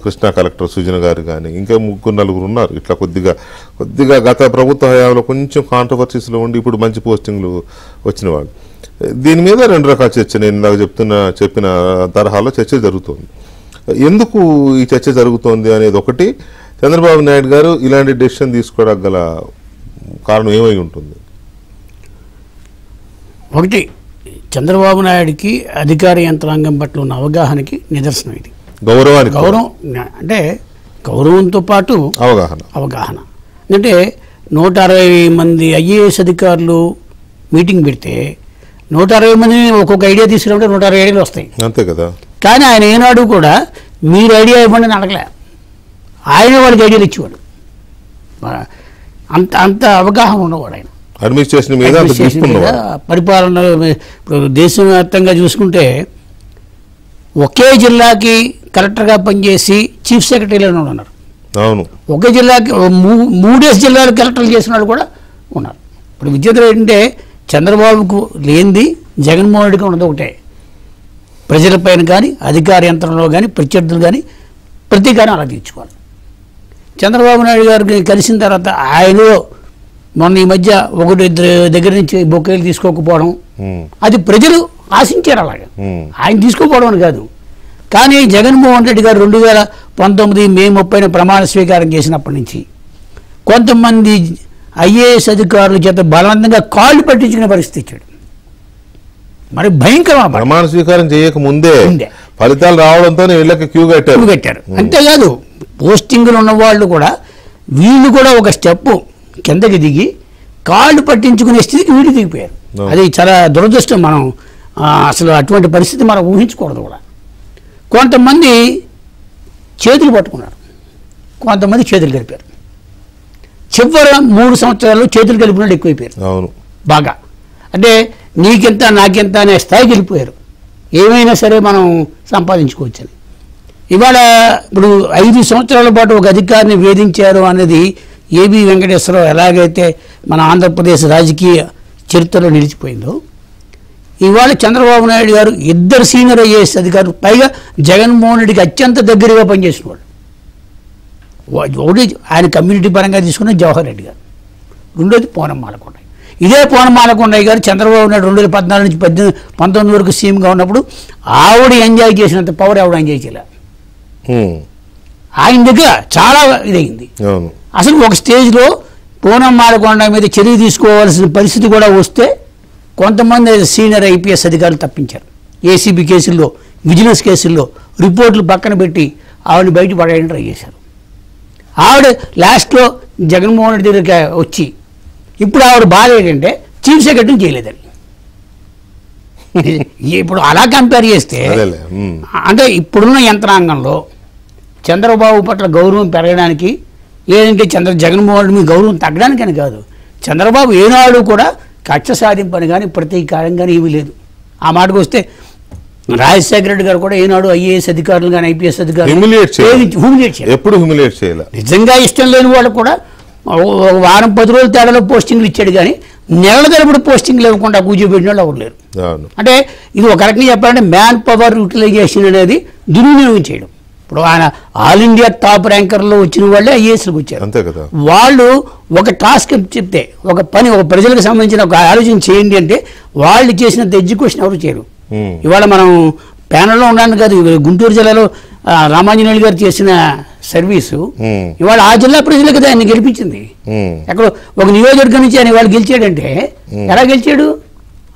కృష్ణా కలెక్టర్ సుజన గారు కానీ, ఇంకా 3-4 ఉన్నారు. ఇట్లా కొద్దిగా గత ప్రభుత్వ హయాంలో కొంచెం కాంట్రవర్సీస్లో ఉండి ఇప్పుడు మంచి పోస్టింగ్లు వచ్చిన వాళ్ళు. దీని మీద 2 రకాల చర్చ, నేను ఇందాక చెప్పిన తరహాలో చర్చ జరుగుతోంది. ఎందుకు ఈ చర్చ జరుగుతోంది అనేది ఒకటి, చంద్రబాబు నాయుడు గారు ఇలాంటి డెసిషన్ తీసుకోవడానికి గల కారణం ఏమై ఉంటుంది? ఒకటి, చంద్రబాబు నాయుడికి అధికార యంత్రాంగం పట్ల ఉన్న అవగాహనకి నిదర్శనం ఇది. గౌరవం అంటే గౌరవంతో పాటు అవగాహన. అంటే 160 మంది ఐఏఎస్ అధికారులు మీటింగ్ పెడితే 160 మంది ఒక్కొక్క ఐడియా తీసుకున్నప్పుడు 160 ఐడియాలు వస్తాయి, అంతే కదా. కానీ ఆయన ఏనాడు కూడా మీరు ఐడియా ఇవ్వండి అని అడగలే, ఆయన వాళ్ళకి ఐడియాలు ఇచ్చేవాడు. అంత అవగాహన ఉన్నవాడు ఆయన. అడ్మినిస్ట్రేషన్ మీద పరిపాలన. ఇప్పుడు దేశవ్యాప్తంగా చూసుకుంటే ఒకే జిల్లాకి కలెక్టర్గా పనిచేసి చీఫ్ సెక్రటరీలో ఉన్నారు. అవును, ఒకే జిల్లాకి 3 జిల్లాలు కలెక్టర్లు చేసిన వాళ్ళు కూడా ఉన్నారు. ఇప్పుడు విద్యుత్ ఏంటంటే చంద్రబాబుకు లేనిది జగన్మోహన్ రెడ్డికి ఉన్నది ఒకటే, ప్రజలపైన కానీ అధికార యంత్రంలో కానీ ప్రత్యర్థులు కానీ ప్రతీకారం అలా తీర్చుకోవాలి. చంద్రబాబు నాయుడు గారికి కలిసిన తర్వాత ఆయనలో మొన్న ఈ మధ్య 1-2 దగ్గర నుంచి బొకేలు తీసుకోకపోవడం, అది ప్రజలు ఆశించారు. అలాగే ఆయన తీసుకోపోవడం అని కాదు. కానీ జగన్మోహన్ రెడ్డి గారు 2019 మే 30 ప్రమాణ స్వీకారం చేసినప్పటి నుంచి కొంతమంది ఐఏఎస్ అధికారుల చేత బలవంతంగా కాళ్ళు పట్టించుకునే పరిస్థితి ఇచ్చాడు. మరి భయంకరమైన ప్రమాణ స్వీకారం చేయక ముందే ఫలితాలు రావడంతో ఇళ్ళకి క్యూ కట్టారు. అంతేకాదు, పోస్టింగ్లు ఉన్న వాళ్ళు కూడా వీళ్ళు కూడా ఒక స్టెప్ కిందకి దిగి కాళ్ళు పట్టించుకునే స్థితికి వీళ్ళు దిగిపోయారు. అది చాలా దురదృష్టం. మనం అసలు అటువంటి పరిస్థితి మనం ఊహించకూడదు కూడా. కొంతమంది చేతులు పట్టుకున్నారు, కొంతమంది చేతులు కలిపారు. చివరి 3 సంవత్సరాల్లో చేతులు కలిపినట్టు ఎక్కువైపోయారు. అవును, బాగా. అంటే నీకెంత నాకెంత అనే స్థాయికి వెళ్ళిపోయారు. ఏమైనా సరే మనం సంపాదించుకోవచ్చని. ఇవాళ ఇప్పుడు 5 సంవత్సరాల పాటు ఒక అధికారిని వేధించారు అనేది ఏబి వెంకటేశ్వరరావు ఎలాగైతే మన ఆంధ్రప్రదేశ్ రాజకీయ చరిత్రలో నిలిచిపోయిందో, ఇవాళ చంద్రబాబు నాయుడు గారు 2 సీనియర్ ఐఏఎస్ అధికారులు, పైగా జగన్మోహన్ రెడ్డికి అత్యంత దగ్గరగా పనిచేసిన వాళ్ళు. ఒకటి ఆయన కమ్యూనిటీ పరంగా తీసుకున్న జవహర్ రెడ్డి గారు, రెండోది పూనం మాలకొండయ్య. ఇదే పూనం మాలకొండయ్య గారు చంద్రబాబు నాయుడు 2014 నుంచి 19 వరకు సీఎంగా ఉన్నప్పుడు ఆవిడ ఎంజాయ్ చేసినంత పవర్ ఆవిడ ఎంజాయ్ చేయలేదు. ఆయన దగ్గర చాలా ఇదైంది. అసలు ఒక స్టేజ్లో పూనం మాలకొండ మీద చర్య తీసుకోవాల్సిన పరిస్థితి కూడా వస్తే కొంతమంది సీనియర్ ఐపీఎస్ అధికారులు తప్పించారు. ఏసీబీ కేసుల్లో, విజిలెన్స్ కేసుల్లో రిపోర్టులు పక్కన పెట్టి ఆవిడని బయట పడేయడం ట్రై చేశారు. ఆవిడ లాస్ట్లో జగన్మోహన్ రెడ్డి దగ్గరికి వచ్చి ఇప్పుడు ఆవిడ బాధ ఏంటంటే చీఫ్ సెక్రటరీ చేయలేదని. ఇప్పుడు అలా కంపేర్ చేస్తే అంటే ఇప్పుడున్న యంత్రాంగంలో చంద్రబాబు పట్ల గౌరవం పెరగడానికి, లేదంటే జగన్మోహన్ రెడ్డి మీద గౌరవం తగ్గడానికని కాదు, చంద్రబాబు ఏనాడు కూడా కక్ష సాధింపని కానీ ప్రతీకారం కానీ ఏమీ లేదు. ఆ మాటకు వస్తే రాజశేఖర రెడ్డి గారు కూడా ఏనాడు ఐఏఎస్ అధికారులు కానీ ఐపీఎస్ అధికారులు ఎప్పుడు హ్యూమిలేట్ చేయాలి. నిజంగా ఇష్టం లేని వాళ్ళు కూడా వారం 10 రోజుల తేడాలో పోస్టింగ్లు ఇచ్చాడు కానీ నెలల తరబడి పోస్టింగ్లు ఇవ్వకుండా కూర్చోబెట్టిన వాళ్ళు ఎవరు లేరు. అంటే ఇది ఒక రకంగా చెప్పాలంటే మ్యాన్ పవర్ యూటిలైజేషన్ అనేది దుర్వినియోగం చేయడం. ఇప్పుడు ఆయన ఆల్ ఇండియా టాప్ ర్యాంకర్లో వచ్చిన వాళ్ళే ఐఏఎస్లకు వచ్చారు. అంతే కదా. వాళ్ళు ఒక టాస్క్ చెప్తే, ఒక పని, ఒక ప్రజలకు సంబంధించిన ఒక ఆలోచన చేయండి అంటే వాళ్ళు చేసినంత ఎడ్యుకేషన్ ఎవరు చేయరు. ఇవాళ మనం ప్యానల్లో ఉండడానికి కాదు, గుంటూరు జిల్లాలో రామాంజనేయులు గారు చేసిన సర్వీసు ఇవాళ ఆ జిల్లా ప్రజలే కదా ఆయన గెలిపించింది. ఎక్కడ ఒక నియోజకవర్గం నుంచి ఆయన వాళ్ళు గెలిచాడంటే ఎలా గెలిచాడు?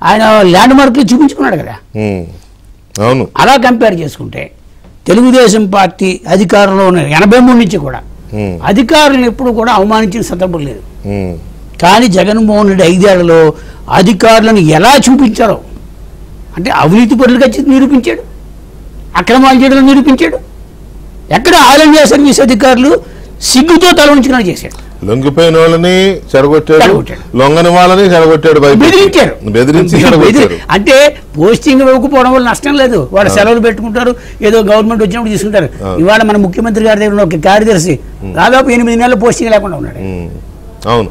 ఆయన ల్యాండ్ మార్కులు చూపించుకున్నాడు కదా. అవును. అలా కంపేర్ చేసుకుంటే తెలుగుదేశం పార్టీ అధికారంలో ఉన్న 83 నుంచి కూడా అధికారులను ఎప్పుడు కూడా అవమానించిన సందర్భం లేదు. కానీ జగన్మోహన్ రెడ్డి 5 ఏళ్లలో అధికారులను ఎలా చూపించారో అంటే అవినీతి పరులుగా నిరూపించాడు, అక్రమాలు చేయడం నిరూపించాడు. ఎక్కడ ఆల్ ఇండియా సర్వీస్ అధికారులు సిగ్గుతో తల ఉంచుకుని చేశాడు. లొంగిపోయిన వాళ్ళని చెడగొట్టాడు, లొంగని వాళ్ళని చెడగొట్టాడు, బెదిరించారు. అంటే పోస్టింగ్ ఇవ్వకపోవడం వల్ల నష్టం లేదు, వాళ్ళు సెలవులు పెట్టుకుంటారు, ఏదో గవర్నమెంట్ వచ్చినప్పుడు తీసుకుంటారు. ఇవాళ మన ముఖ్యమంత్రి గారి దగ్గర ఒక కార్యదర్శి దాదాపు 8 నెలలు పోస్టింగ్ లేకుండా ఉన్నాడు. అవును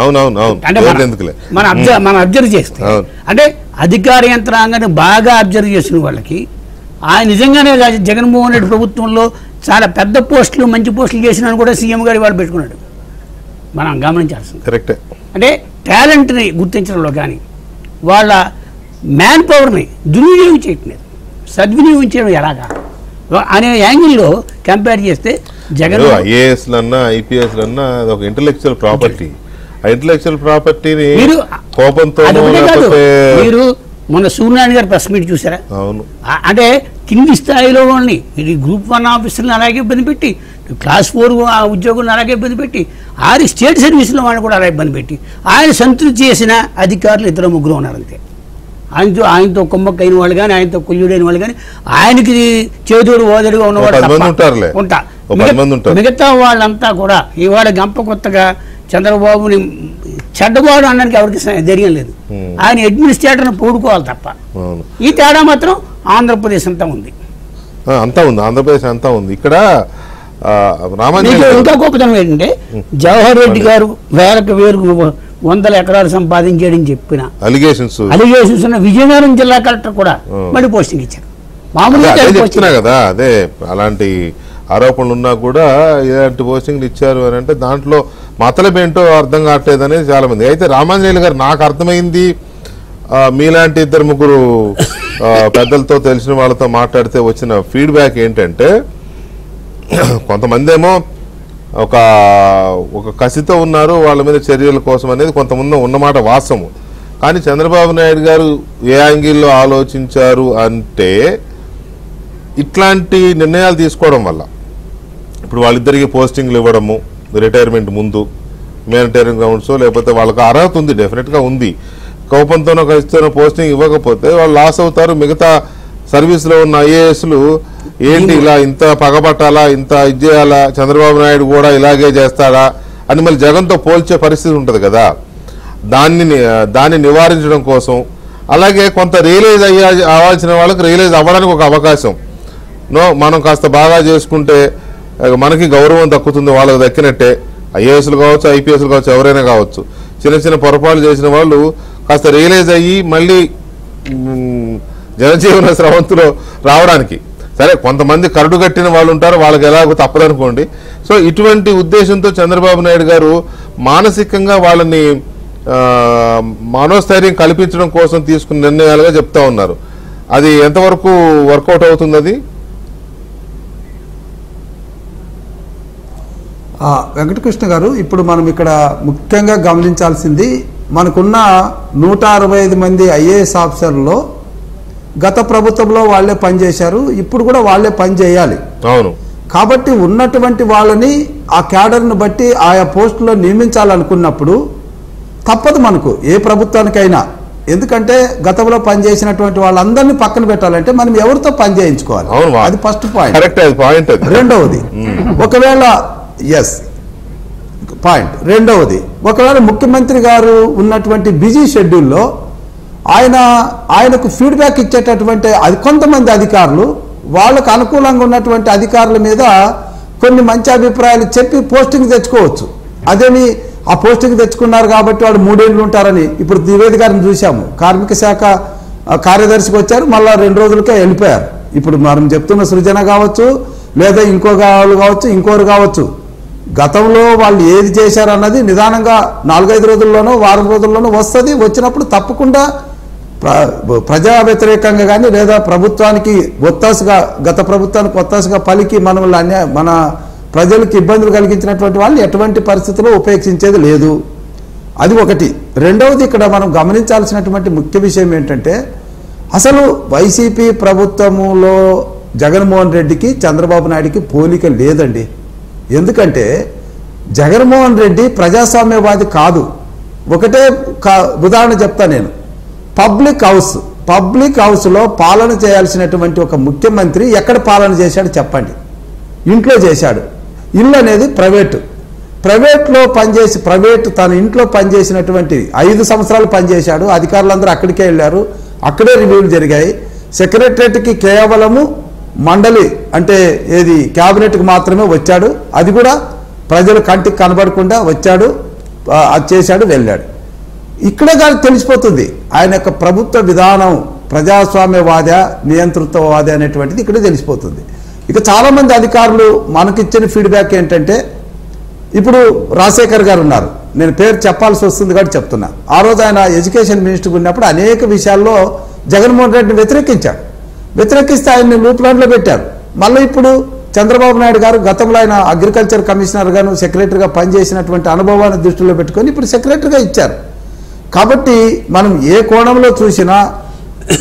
అవునవును. అంటే మనం అబ్జర్వ్ చేస్తే అంటే అధికార యంత్రాంగాన్ని బాగా అబ్జర్వ్ చేసిన వాళ్ళకి ఆయన నిజంగానే జగన్మోహన్ రెడ్డి ప్రభుత్వంలో చాలా పెద్ద పోస్టులు, మంచి పోస్టులు చేసినా కూడా సీఎం గారు వాళ్ళు పెట్టుకున్నాడు. మనం గమనించాల్సింది కరెక్టే. అంటే టాలెంట్ని గుర్తించడంలో కానీ వాళ్ళ మ్యాన్ పవర్ని దుర్వినియోగం చేయట్లేదు, సద్వినియోగం చేయడం ఎలాగా అనే యాంగిల్లో కంపేర్ చేస్తే జగన్ ఐఏఎస్లన్నా ఐపీఎస్లన్నా ఒక ఇంటలెక్చువల్ ప్రాపర్టీ. ఆ ఇంటలెక్చువల్ ప్రాపర్టీని కోపంతో మీరు మొన్న సూర్యనారాయణ గారు ప్రెస్ మీట్ చూసారా? అవును. అంటే కింది స్థాయిలో వాళ్ళని ఇది గ్రూప్ 1 ఆఫీసర్లను అలాగే ఇబ్బంది పెట్టి, క్లాస్ 4 ఉద్యోగులను అలాగే ఇబ్బంది పెట్టి, స్టేట్ సర్వీసులో వాళ్ళని కూడా అలా ఇబ్బంది పెట్టి ఆయన సంతృప్తి చేసిన అధికారులు 2-3 ఉన్నారంతే. ఆయనతో కొమ్మక్కైన వాళ్ళు కానీ, ఆయనతో కొల్లుడైన వాళ్ళు కానీ, ఆయనకి చేదోడు ఓదడుగా ఉన్నవాళ్ళు ఉంటారు. మిగతా వాళ్ళంతా కూడా ఇవాళ గంప కొత్తగా చంద్రబాబుని చెడ్డబాడు అనడానికి ఎవరికి ధైర్యం లేదు. ఆయన అడ్మినిస్ట్రేటర్ని పోడుకోవాలి తప్ప. ఈ తేడా మాత్రం ఆంధ్రప్రదేశ్ అంతా ఉంది. ఆంధ్రప్రదేశ్ అంతా ఉంది. ఇక్కడ ఇంకా గొప్పతనం ఏంటంటే జవహర్ రెడ్డి గారు వేలకు 100 ఎకరాలు సంపాదించాడని చెప్పిన అలిగేషన్స్ ఉన్న విజయనగరం జిల్లా కలెక్టర్ కూడా మళ్ళీ పోస్టింగ్ ఇచ్చారు. మామూలుగా కదా. అదే అలాంటి ఆరోపణలు ఉన్నా కూడా ఇలాంటి పోస్టింగ్లు ఇచ్చారు అని అంటే దాంట్లో మతలబేంటో అర్థం కావట్లేదు అనేది చాలా మంది. అయితే రామాంజనేయులు గారు నాకు అర్థమైంది, మీలాంటి 2-3 పెద్దలతో తెలిసిన వాళ్ళతో మాట్లాడితే వచ్చిన ఫీడ్బ్యాక్ ఏంటంటే కొంతమంది ఏమో ఒక కసితో ఉన్నారు, వాళ్ళ మీద చర్యల కోసం అనేది కొంతమంది ఉన్నమాట వాస్తవం. కానీ చంద్రబాబు నాయుడు గారు ఏ యాంగిల్లో ఆలోచించారు అంటే ఇట్లాంటి నిర్ణయాలు తీసుకోవడం వల్ల ఇప్పుడు వాళ్ళిద్దరికి పోస్టింగ్లు ఇవ్వడము, రిటైర్మెంట్ ముందు హ్యుమానిటేరియన్ గ్రౌండ్స్ లేకపోతే వాళ్ళకి అర్హత ఉంది, డెఫినెట్గా ఉంది. కోపంతోనో కసితోనో పోస్టింగ్ ఇవ్వకపోతే వాళ్ళు లాస్ అవుతారు. మిగతా సర్వీస్లో ఉన్న ఐఏఎస్లు ఏంటి ఇలా ఇంత పగబట్టాలా, ఇంత ఇది చేయాలా, చంద్రబాబు నాయుడు కూడా ఇలాగే చేస్తాడా అని మళ్ళీ జగన్తో పోల్చే పరిస్థితి ఉంటుంది కదా. దాన్ని నివారించడం కోసం, అలాగే కొంత రియలైజ్ అవ్వాల్సిన వాళ్ళకి రియలైజ్ అవ్వడానికి ఒక అవకాశం. మనం కాస్త బాగా చేసుకుంటే మనకి గౌరవం దక్కుతుంది, వాళ్ళకి దక్కినట్టే. ఐఏఎస్లు కావచ్చు, ఐపీఎస్లు కావచ్చు, ఎవరైనా కావచ్చు. చిన్న పొరపాట్లు చేసిన వాళ్ళు కాస్త రియలైజ్ అయ్యి మళ్ళీ జనజీవన స్రవంతిలో రావడానికి. సరే, కొంతమంది కరడు కట్టిన వాళ్ళు ఉంటారు, వాళ్ళకి ఎలాగో తప్పదనుకోండి. సో ఇటువంటి ఉద్దేశంతో చంద్రబాబు నాయుడు గారు మానసికంగా వాళ్ళని మనోస్థైర్యం కల్పించడం కోసం తీసుకున్న నిర్ణయాలుగా చెప్తా ఉన్నారు. అది ఎంతవరకు వర్కౌట్ అవుతుంది? అది వెంకటకృష్ణ గారు, ఇప్పుడు మనం ఇక్కడ ముఖ్యంగా గమనించాల్సింది, మనకున్న 165 మంది ఐఏఎస్ ఆఫీసర్లలో గత ప్రభుత్వంలో వాళ్ళే పనిచేశారు, ఇప్పుడు కూడా వాళ్ళే పని చేయాలి. అవును. కాబట్టి ఉన్నటువంటి వాళ్ళని ఆ క్యాడర్ను బట్టి ఆయా పోస్టులో నియమించాలనుకున్నప్పుడు తప్పదు మనకు, ఏ ప్రభుత్వానికైనా. ఎందుకంటే గతంలో పనిచేసినటువంటి వాళ్ళందరినీ పక్కన పెట్టాలంటే మనం ఎవరితో పని చేయించుకోవాలి, అది ఫస్ట్ పాయింట్. రెండవది, ఒకవేళ రెండవది, ఒకవేళ ముఖ్యమంత్రి గారు ఉన్నటువంటి బిజీ షెడ్యూల్లో ఆయనకు ఫీడ్బ్యాక్ ఇచ్చేటటువంటి కొంతమంది అధికారులు వాళ్ళకు అనుకూలంగా ఉన్నటువంటి అధికారుల మీద కొన్ని మంచి అభిప్రాయాలు చెప్పి పోస్టింగ్ తెచ్చుకోవచ్చు. అదేమి ఆ పోస్టింగ్ తెచ్చుకున్నారు కాబట్టి వాడు 3 ఏళ్ళు ఉంటారని ఇప్పుడు ద్వివేది గారిని చూశాము. కార్మిక శాఖ కార్యదర్శికి వచ్చారు, మళ్ళీ 2 రోజులకే వెళ్ళిపోయారు. ఇప్పుడు మనం చెప్తున్న సృజన కావచ్చు, లేదా ఇంకోరు కావచ్చు, గతంలో వాళ్ళు ఏది చేశారన్నది నిదానంగా 4-5 రోజుల్లోనో వారం రోజుల్లోనో వస్తుంది. వచ్చినప్పుడు తప్పకుండా ప్రజా వ్యతిరేకంగా కానీ లేదా ప్రభుత్వానికి ఒత్తాసుగా, గత ప్రభుత్వానికి ఒత్తాసుగా పలికి మన ప్రజలకు ఇబ్బందులు కలిగించినటువంటి వాళ్ళు ఎటువంటి పరిస్థితుల్లో ఉపేక్షించేది లేదు. అది ఒకటి. రెండవది, ఇక్కడ మనం గమనించాల్సినటువంటి ముఖ్య విషయం ఏంటంటే, అసలు వైసీపీ ప్రభుత్వములో జగన్మోహన్ రెడ్డికి చంద్రబాబు నాయుడికి పోలిక లేదండి. ఎందుకంటే జగన్మోహన్ రెడ్డి ప్రజాస్వామ్యవాది కాదు. ఒకటే ఉదాహరణ చెప్తా నేను. పబ్లిక్ హౌస్లో పాలన చేయాల్సినటువంటి ఒక ముఖ్యమంత్రి ఎక్కడ పాలన చేశాడు చెప్పండి? ఇంట్లో చేశాడు. ఇల్లు అనేది ప్రైవేట్లో పనిచేసి తన ఇంట్లో పనిచేసినటువంటి 5 సంవత్సరాలు పనిచేశాడు. అధికారులందరూ అక్కడికే వెళ్ళారు, అక్కడే రివ్యూలు జరిగాయి. సెక్రటరేట్కి కేవలము మండలి అంటే ఏది క్యాబినెట్కి మాత్రమే వచ్చాడు. అది కూడా ప్రజల కంటికి కనబడకుండా వచ్చాడు, అది చేశాడు, వెళ్ళాడు. ఇక్కడే కానీ తెలిసిపోతుంది ఆయన యొక్క ప్రభుత్వ విధానం ప్రజాస్వామ్యవాద నియంతృత్వవాద అనేటువంటిది ఇక్కడే తెలిసిపోతుంది. ఇక చాలామంది అధికారులు మనకిచ్చిన ఫీడ్బ్యాక్ ఏంటంటే, ఇప్పుడు రాజశేఖర్ గారు ఉన్నారు, నేను పేరు చెప్పాల్సి వస్తుంది కాబట్టి చెప్తున్నా. ఆ రోజు ఆయన ఎడ్యుకేషన్ మినిస్టర్ ఉన్నప్పుడు అనేక విషయాల్లో జగన్మోహన్ రెడ్డిని వ్యతిరేకిస్తే ఆయన్ని లూప్లాండ్లో పెట్టారు. మళ్ళీ ఇప్పుడు చంద్రబాబు నాయుడు గారు గతంలో ఆయన అగ్రికల్చర్ కమిషనర్ గాను సెక్రటరీగా పనిచేసినటువంటి అనుభవాన్ని దృష్టిలో పెట్టుకొని ఇప్పుడు సెక్రటరీగా ఇచ్చారు. కాబట్టి మనం ఏ కోణంలో చూసినా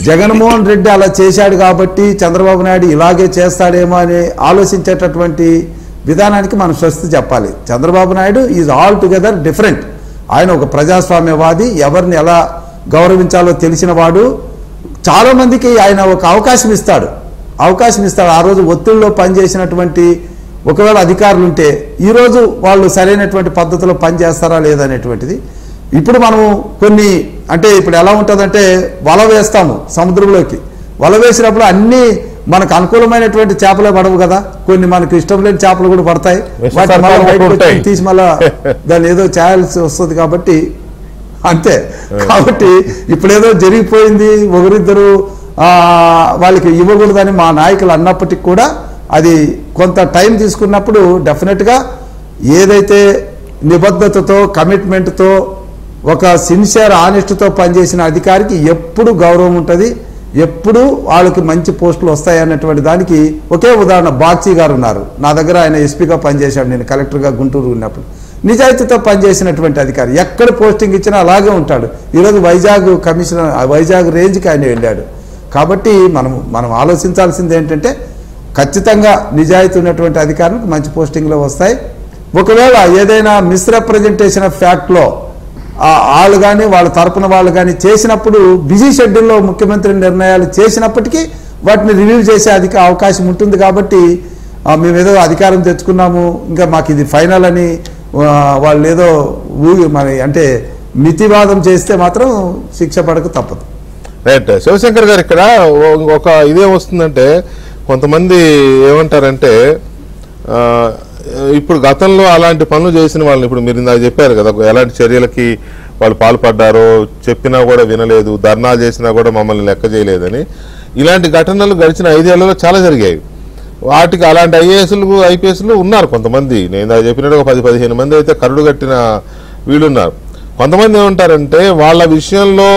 జగన్మోహన్ రెడ్డి అలా చేశాడు కాబట్టి చంద్రబాబు నాయుడు ఇలాగే చేస్తాడేమో అని ఆలోచించేటటువంటి విధానానికి మనం స్వస్తి చెప్పాలి. Chandrababu Naidu is all together different. ఆయన ఒక ప్రజాస్వామ్యవాది, ఎవరిని ఎలా గౌరవించాలో తెలిసిన వాడు. చాలామందికి ఆయన ఒక అవకాశం ఇస్తాడు. ఆ రోజు ఒత్తిడిలో పనిచేసినటువంటి ఒకవేళ అధికారులు ఉంటే ఈరోజు వాళ్ళు సరైనటువంటి పద్ధతిలో పనిచేస్తారా లేదనేటువంటిది. ఇప్పుడు మనము కొన్ని అంటే ఇప్పుడు ఎలా ఉంటుందంటే, వల వేస్తాము సముద్రంలోకి. వల వేసినప్పుడు అన్నీ మనకు అనుకూలమైనటువంటి చేపలే పడవు కదా, కొన్ని మనకు ఇష్టం లేని చేపలు కూడా పడతాయి. తీసి మళ్ళా దాన్ని ఏదో చేయాల్సి వస్తుంది కాబట్టి అంతే. కాబట్టి ఇప్పుడేదో జరిగిపోయింది, ఒకరిద్దరు వాళ్ళకి ఇవ్వకూడదని మా నాయకులు అన్నప్పటికీ కూడా అది కొంత టైం తీసుకున్నప్పుడు డెఫినెట్గా ఏదైతే నిబద్ధతతో కమిట్మెంట్తో ఒక సిన్సియర్ ఆనెస్ట్తో పనిచేసిన అధికారికి ఎప్పుడు గౌరవం ఉంటుంది, ఎప్పుడు వాళ్ళకి మంచి పోస్టులు వస్తాయి అన్నటువంటి దానికి ఒకే ఉదాహరణ. బాగ్చి గారు ఉన్నారు, నా దగ్గర ఆయన ఎస్పీగా పనిచేశాడు, నేను కలెక్టర్గా గుంటూరు ఉన్నప్పుడు. నిజాయితీతో పనిచేసినటువంటి అధికారి, ఎక్కడ పోస్టింగ్ ఇచ్చినా అలాగే ఉంటాడు. ఈరోజు వైజాగ్ రేంజ్కి ఆయన వెళ్ళాడు. కాబట్టి మనం ఆలోచించాల్సింది ఏంటంటే, ఖచ్చితంగా నిజాయితీ ఉన్నటువంటి అధికారులకు మంచి పోస్టింగ్లో వస్తాయి. ఒకవేళ ఏదైనా మిస్రెప్రజెంటేషన్ ఆఫ్ ఫ్యాక్ట్లో వాళ్ళు కానీ వాళ్ళ తరపున వాళ్ళు కానీ చేసినప్పుడు బిజీ షెడ్యూల్లో ముఖ్యమంత్రి నిర్ణయాలు చేసినప్పటికీ వాటిని రివ్యూ చేసే అవకాశం ఉంటుంది. కాబట్టి మేము ఏదో అధికారం తెచ్చుకున్నాము, ఇంకా మాకు ఇది ఫైనల్ అని వాళ్ళు ఏదో అంటే మితివాదం చేస్తే మాత్రం శిక్ష పడక తప్పదు. రైట్. శివశంకర్ గారు, ఇక్కడ ఒక ఇదే వస్తుందంటే, కొంతమంది ఏమంటారంటే, ఇప్పుడు గతంలో అలాంటి పనులు చేసిన వాళ్ళని, ఇప్పుడు మీరు ఇందాక చెప్పారు కదా ఎలాంటి చర్యలకి వాళ్ళు పాల్పడ్డారో, చెప్పినా కూడా వినలేదు, ధర్నా చేసినా కూడా మమ్మల్ని లెక్క చేయలేదని, ఇలాంటి ఘటనలు గడిచిన 5 ఏళ్లలో చాలా జరిగాయి. వాటికి అలాంటి ఐపీఎస్లు ఉన్నారు కొంతమంది. నేను ఇందాక చెప్పినట్టు 10-15 మంది అయితే కరుడు కట్టిన వీళ్ళున్నారు. కొంతమంది ఏమంటారంటే, వాళ్ళ విషయంలో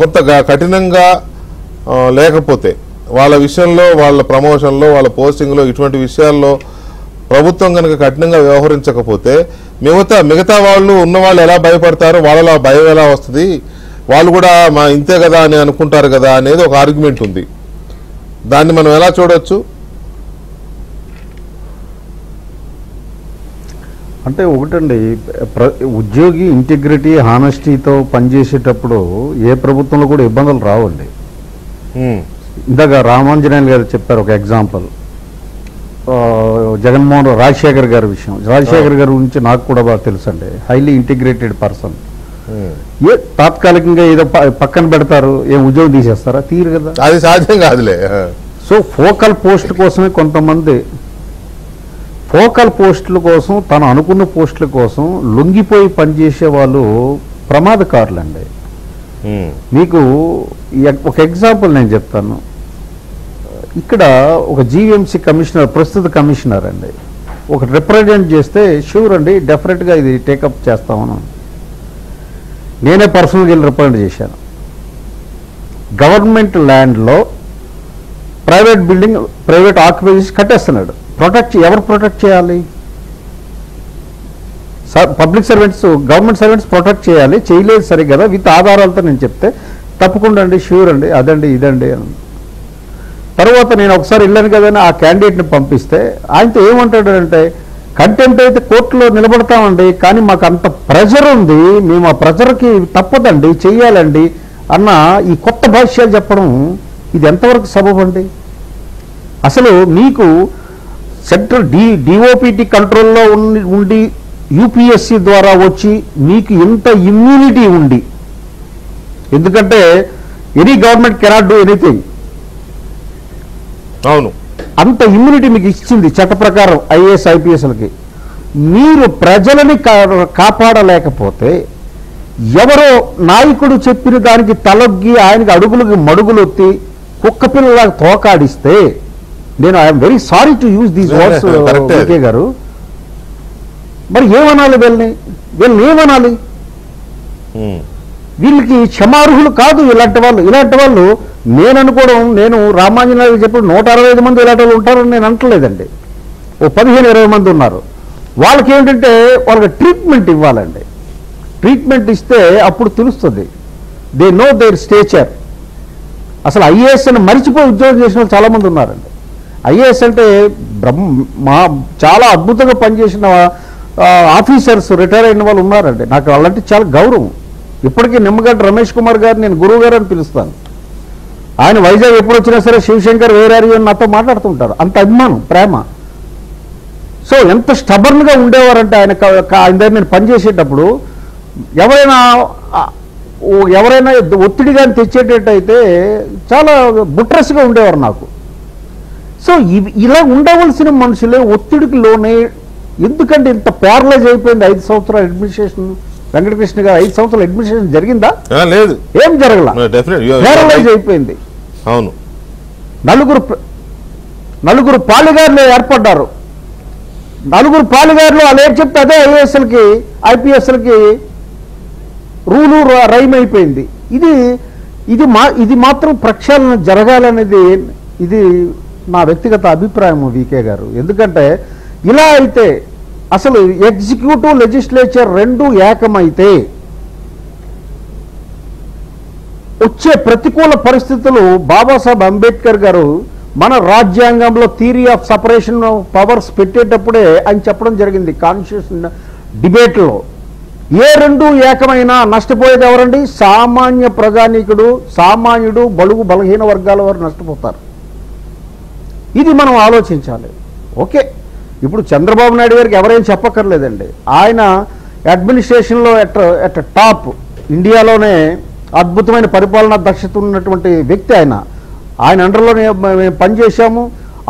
కొంత కఠినంగా లేకపోతే, వాళ్ళ విషయంలో వాళ్ళ ప్రమోషన్లో వాళ్ళ పోస్టింగ్లో ఇటువంటి విషయాల్లో ప్రభుత్వం కనుక కఠినంగా వ్యవహరించకపోతే మిగతా వాళ్ళు ఉన్నవాళ్ళు ఎలా భయపడతారు, వాళ్ళలో భయం ఎలా వస్తుంది, వాళ్ళు కూడా మా ఇంతే కదా అని అనుకుంటారు కదా అనేది ఒక ఆర్గ్యుమెంట్ ఉంది. దాన్ని మనం ఎలా చూడొచ్చు? అంటే ఒకటండి, ఉద్యోగి ఇంటిగ్రిటీ హానెస్టీతో పనిచేసేటప్పుడు ఏ ప్రభుత్వంలో కూడా ఇబ్బందులు రావండి. ఇందాక రామాంజనేయులు గారు చెప్పారు ఒక ఎగ్జాంపుల్, జగన్మోహన్ రాజశేఖర్ గారి విషయం. రాజశేఖర్ గారి గురించి నాకు కూడా బాగా తెలుసు అండి. Highly integrated person. ఏ తాత్కాలికంగా ఏదో పక్కన పెడతారు, ఏం ఉద్యోగం తీసేస్తారా? తీరు కదా, అది సాధ్యం కాదులే. సో ఫోకల్ పోస్ట్ కోసమే కొంతమంది ఫోకల్ పోస్టుల కోసం, తను అనుకున్న పోస్టుల కోసం లొంగిపోయి పనిచేసే వాళ్ళు ప్రమాదకారులండి. మీకు ఒక ఎగ్జాంపుల్ నేను చెప్తాను. ఇక్కడ ఒక జీవీఎంసీ కమిషనర్, ప్రస్తుత కమిషనర్ అండి, ఒక రిప్రజెంట్ చేస్తే షూర్ అండి డెఫినెట్గా ఇది టేకప్ చేస్తామను. నేనే పర్సనల్గా వెళ్ళి రిప్రజెంట్ చేశాను. గవర్నమెంట్ ల్యాండ్లో ప్రైవేట్ బిల్డింగ్, ప్రైవేట్ ఆక్యుపేషన్ కట్టేస్తున్నాడు. ఎవరు ప్రొటెక్ట్ చేయాలి? Public servants, government servants protect చేయాలి. చేయలేదు సరే కదా, విత్ ఆధారాలతో నేను చెప్తే తప్పకుండా అండి, షూర్ అండి, అదండి ఇదండి అని. తర్వాత నేను ఒకసారి వెళ్ళాను కదని ఆ క్యాండిడేట్ని పంపిస్తే ఆయనతో ఏమంటాడు అంటే, కంటెంప్ట్ అయితే కోర్టులో నిలబడతామండి, కానీ మాకు అంత ప్రెజర్ ఉంది, మేము ఆ ప్రెజర్కి తప్పదండి, చెయ్యాలండి అన్న ఈ కొత్త భాష్యాలు చెప్పడం ఇది ఎంతవరకు సబబండి? అసలు మీకు సెంట్రల్ డిఓపిటి కంట్రోల్లో ఉండి యూపీఎస్సీ ద్వారా వచ్చి మీకు ఇంత ఇమ్యూనిటీ ఉండి, ఎందుకంటే any government cannot do anything, అవును, అంత ఇమ్యూనిటీ మీకు ఇచ్చింది చట్ట ప్రకారం ఐఏఎస్ ఐపీఎస్లకి. మీరు ప్రజలని కాపాడలేకపోతే ఎవరో నాయకుడు చెప్పిన దానికి తలొగ్గి ఆయనకి అడుగులకు మడుగులొత్తి కుక్క పిల్లలాగా తోకాడిస్తే, నేను I'm very sorry to use these words VK గారు, మరి ఏమనాలి? వీళ్ళని ఏమనాలి? వీళ్ళకి క్షమార్హులు కాదు ఇలాంటి వాళ్ళు. నేను అనుకోవడం, నేను రామాంజనేయులు చెప్పిన 165 మంది ఇలాంటి వాళ్ళు ఉంటారని నేను అంటలేదండి. ఓ 15-20 మంది ఉన్నారు. వాళ్ళకి ఏంటంటే వాళ్ళకి ట్రీట్మెంట్ ఇవ్వాలండి. ట్రీట్మెంట్ ఇస్తే అప్పుడు తెలుస్తుంది, దే నో దేర్ స్టేచర్. అసలు ఐఏఎస్ అని మరిచిపోయి ఉద్యోగం చేసిన వాళ్ళు చాలామంది ఉన్నారండి. ఐఏఎస్ అంటే చాలా అద్భుతంగా పనిచేసిన ఆఫీసర్స్ రిటైర్ అయిన వాళ్ళు ఉన్నారండి. నాకు వాళ్ళంటే చాలా గౌరవం. ఇప్పటికీ నిమ్మగడ్డ రమేష్ కుమార్ గారు నేను గురువు గారు అని పిలుస్తాను. ఆయన వైజాగ్ ఎప్పుడు వచ్చినా సరే శివశంకర్ వేరారి అని నాతో మాట్లాడుతుంటారు. అంత అభిమానం, ప్రేమ. సో ఎంత స్టబర్న్గా ఉండేవారంటే ఆయన దగ్గర నేను పనిచేసేటప్పుడు ఎవరైనా ఒత్తిడిగా తెచ్చేటట్టయితే చాలా బుట్రస్గా ఉండేవారు నాకు. సో ఇలా ఉండవలసిన మనుషులే ఒత్తిడికి లోనే. ఎందుకంటే ఇంత ప్యారలైజ్ అయిపోయింది 5 సంవత్సరాల అడ్మినిస్ట్రేషన్. వెంకటకృష్ణ గారు 5 సంవత్సరాల అడ్మినిస్ట్రేషన్ జరిగిందా? లేదు, ఏం జరగల, ప్యారలైజ్ అయిపోయింది. అవును, నలుగురు పాలిగారులు ఏర్పడ్డారు. నలుగురు పాలిగారులు వాళ్ళు ఏం చెప్తే అదే ఐఏఎస్ఎల్కి ఐపీఎస్ఎల్కి రూలు రైమ్ అయిపోయింది. ఇది మాత్రం ప్రక్షాళన జరగాలనేది ఇది నా వ్యక్తిగత అభిప్రాయం వికే గారు. ఎందుకంటే ఇలా అయితే అసలు ఎగ్జిక్యూటివ్ లెజిస్లేచర్ రెండు ఏకమైతే వచ్చే ప్రతికూల పరిస్థితులు బాబాసాహెబ్ అంబేద్కర్ గారు మన రాజ్యాంగంలో theory of separation of powers పెట్టేటప్పుడే ఆయన చెప్పడం జరిగింది కాన్స్టిట్యూషన్ డిబేట్లో. ఏ రెండు ఏకమైనా నష్టపోయేది ఎవరండి? సామాన్య ప్రజానీకుడు, సామాన్యుడు, బలుగు బలహీన వర్గాల వారు నష్టపోతారు. ఇది మనం ఆలోచించాలి. ఓకే, ఇప్పుడు చంద్రబాబు నాయుడు గారికి ఎవరేం చెప్పక్కర్లేదండి. ఆయన అడ్మినిస్ట్రేషన్లో ఎట్ టాప్ ఇండియాలోనే అద్భుతమైన పరిపాలనా దక్షత ఉన్నటువంటి వ్యక్తి ఆయన అండర్లోనే మేము పనిచేశాము.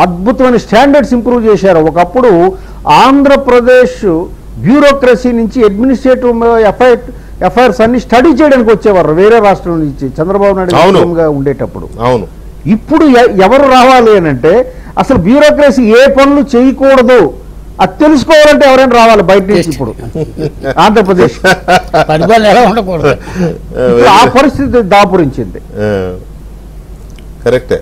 అద్భుతమైన స్టాండర్డ్స్ ఇంప్రూవ్ చేశారు. ఒకప్పుడు ఆంధ్రప్రదేశ్ బ్యూరోక్రసీ నుంచి అడ్మినిస్ట్రేటివ్ ఎఫ్ఐఆర్స్ అన్ని స్టడీ చేయడానికి వచ్చేవారు వేరే రాష్ట్రం నుంచి చంద్రబాబు నాయుడు ఉండేటప్పుడు. అవును, ఇప్పుడు ఎవరు రావాలి అని అంటే అసలు బ్యూరోక్రసీ ఏ పనులు చేయకూడదు అది తెలుసుకోవాలంటే ఎవరైనా రావాలి బయట నుంచి. ఇప్పుడు ఆంధ్రప్రదేశ్ ఆ పరిస్థితి దాపురించింది. కరెక్టే.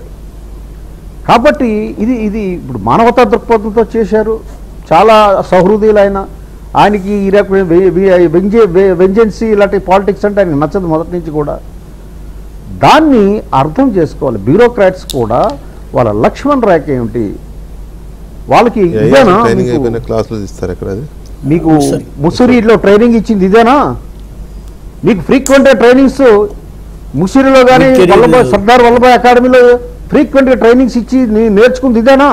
కాబట్టి ఇది ఇప్పుడు మానవతా దృక్పథంతో చేశారు. చాలా సహృదయులైన ఆయనకి ఈ రకమైన వెంజెన్సీ ఇలాంటి పాలిటిక్స్ అంటే ఆయనకి నచ్చదు మొదటి నుంచి కూడా. దాన్ని అర్థం చేసుకోవాలి బ్యూరోక్రాట్స్ కూడా. వాళ్ళ లక్ష్మణ్ రేఖ ఏమిటి, వాళ్ళకి ఇదేనా క్లాసులు ఇస్తారు అక్కడ? మీకు ముస్సూరిలో ట్రైనింగ్ ఇచ్చింది ఇదేనా? మీకు ఫ్రీక్వెంట్ ట్రైనింగ్స్ ముస్సూరిలో కానీ సర్దార్ వల్లభాయ్ అకాడమీలో ఫ్రీక్వెంట్గా ట్రైనింగ్స్ ఇచ్చి నేర్చుకుంది ఇదేనా?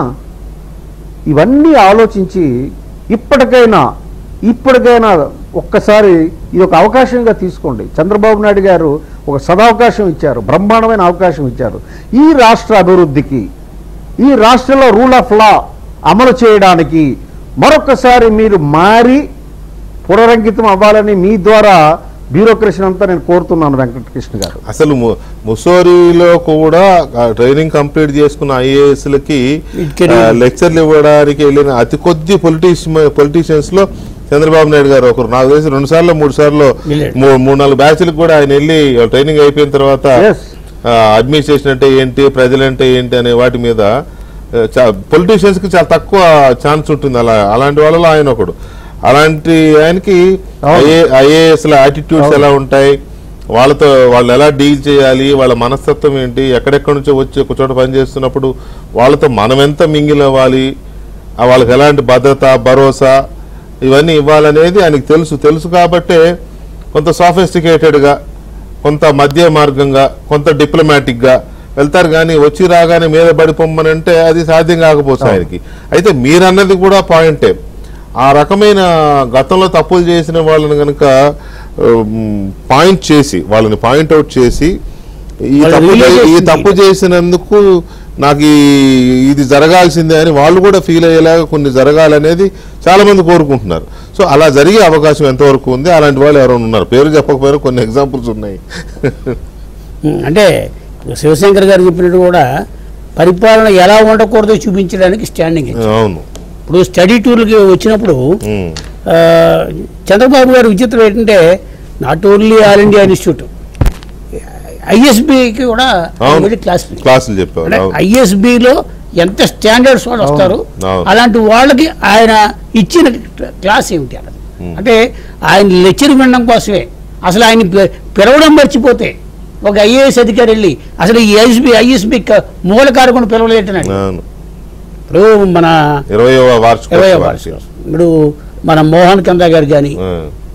ఇవన్నీ ఆలోచించి ఇప్పటికైనా ఒక్కసారి ఇది ఒక అవకాశంగా తీసుకోండి. చంద్రబాబు నాయుడు గారు ఒక సదవకాశం ఇచ్చారు, బ్రహ్మాండమైన అవకాశం ఇచ్చారు. ఈ రాష్ట్ర అభివృద్ధికి, ఈ రాష్ట్రంలో రూల్ ఆఫ్ లా అమలు చేయడానికి మరొకసారి మీరు మారి పునరంకితం అవ్వాలని మీ ద్వారా బ్యూరోక్రసీ అంతా నేను కోరుతున్నాను వెంకటకృష్ణ గారు. అసలు ముసోరిలో కూడా ట్రైనింగ్ కంప్లీట్ చేసుకున్న ఐఏఎస్లకి లెక్చర్లు ఇవ్వడానికి వెళ్ళిన అతి కొద్ది పొలిటీషియన్స్ లో చంద్రబాబు నాయుడు గారు ఒకరు. నాకు తెలిసి 2 సార్లు 3 సార్లు 3-4 బ్యాచ్లకు కూడా ఆయన వెళ్ళి ట్రైనింగ్ అయిపోయిన తర్వాత అడ్మినిస్ట్రేషన్ అంటే ఏంటి, ప్రజలంటే ఏంటి అనే వాటి మీద పొలిటీషియన్స్ కి చాలా తక్కువ ఛాన్స్ ఉంటుంది. అలాంటి వాళ్ళలో ఆయన ఒకడు. అలాంటి ఆయనకి ఐఏఎస్ యాటిట్యూడ్స్ ఎలా ఉంటాయి, వాళ్ళు ఎలా డీల్ చేయాలి, వాళ్ళ మనస్తత్వం ఏంటి, ఎక్కడెక్కడి నుంచో వచ్చి ఒక చోట పనిచేస్తున్నప్పుడు వాళ్ళతో మనం ఎంత మింగిల్ అవ్వాలి, వాళ్ళకి ఎలాంటి భద్రత, భరోసా ఇవన్నీ ఇవ్వాలనేది ఆయనకి తెలుసు కాబట్టే కొంత సాఫిస్టికేటెడ్గా, కొంత మధ్య మార్గంగా, కొంత డిప్లొమాటిక్గా వెళ్తారు. కానీ వచ్చి రాగానే మీద పడిపోమ్మనంటే అది సాధ్యం కాకపోతుంది ఆయనకి. అయితే మీరన్నది కూడా పాయింటే. ఆ రకమైన గతంలో తప్పులు చేసిన వాళ్ళని కనుక వాళ్ళని పాయింట్అవుట్ చేసి ఈ తప్పు చేసినందుకు నాకు ఇది జరగాల్సిందే అని వాళ్ళు కూడా ఫీల్ అయ్యేలాగా కొన్ని జరగాలనేది చాలా మంది కోరుకుంటున్నారు. సో అలా జరిగే అవకాశం ఎంతవరకు ఉంది? అలాంటి వాళ్ళు ఎవరైనా ఉన్నారు? పేరు చెప్పకపోయినా కొన్ని ఎగ్జాంపుల్స్ ఉన్నాయి. అంటే శివశంకర్ గారు చెప్పినట్టు కూడా పరిపాలన ఎలా ఉండకూడదో చూపించడానికి స్టాండింగ్. అవును. ఇప్పుడు స్టడీ టూర్లకి వచ్చినప్పుడు చంద్రబాబు గారు విచిత్రం ఏంటంటే not only all India institute, ఐఎస్బికి కూడా క్లాసులు చెప్పారు. ఐఎస్బిలో ఎంత స్టాండర్డ్స్ వాళ్ళు వస్తారు, అలాంటి వాళ్ళకి ఆయన ఇచ్చిన క్లాస్ ఏమిటి అన్నది. అంటే ఆయన లెక్చర్ వినడం కోసమే అసలు ఆయన పిలవడం మర్చిపోతే ఒక ఐఏఎస్ అధికారి వెళ్ళి అసలు ఈ ఐఎస్బి మూల కారకుండా పిలవలేటన్నాడు. ఇప్పుడు మన 20వ వార్షికోత్సవం ఇప్పుడు మన మోహన్ కందా గారు కానీ,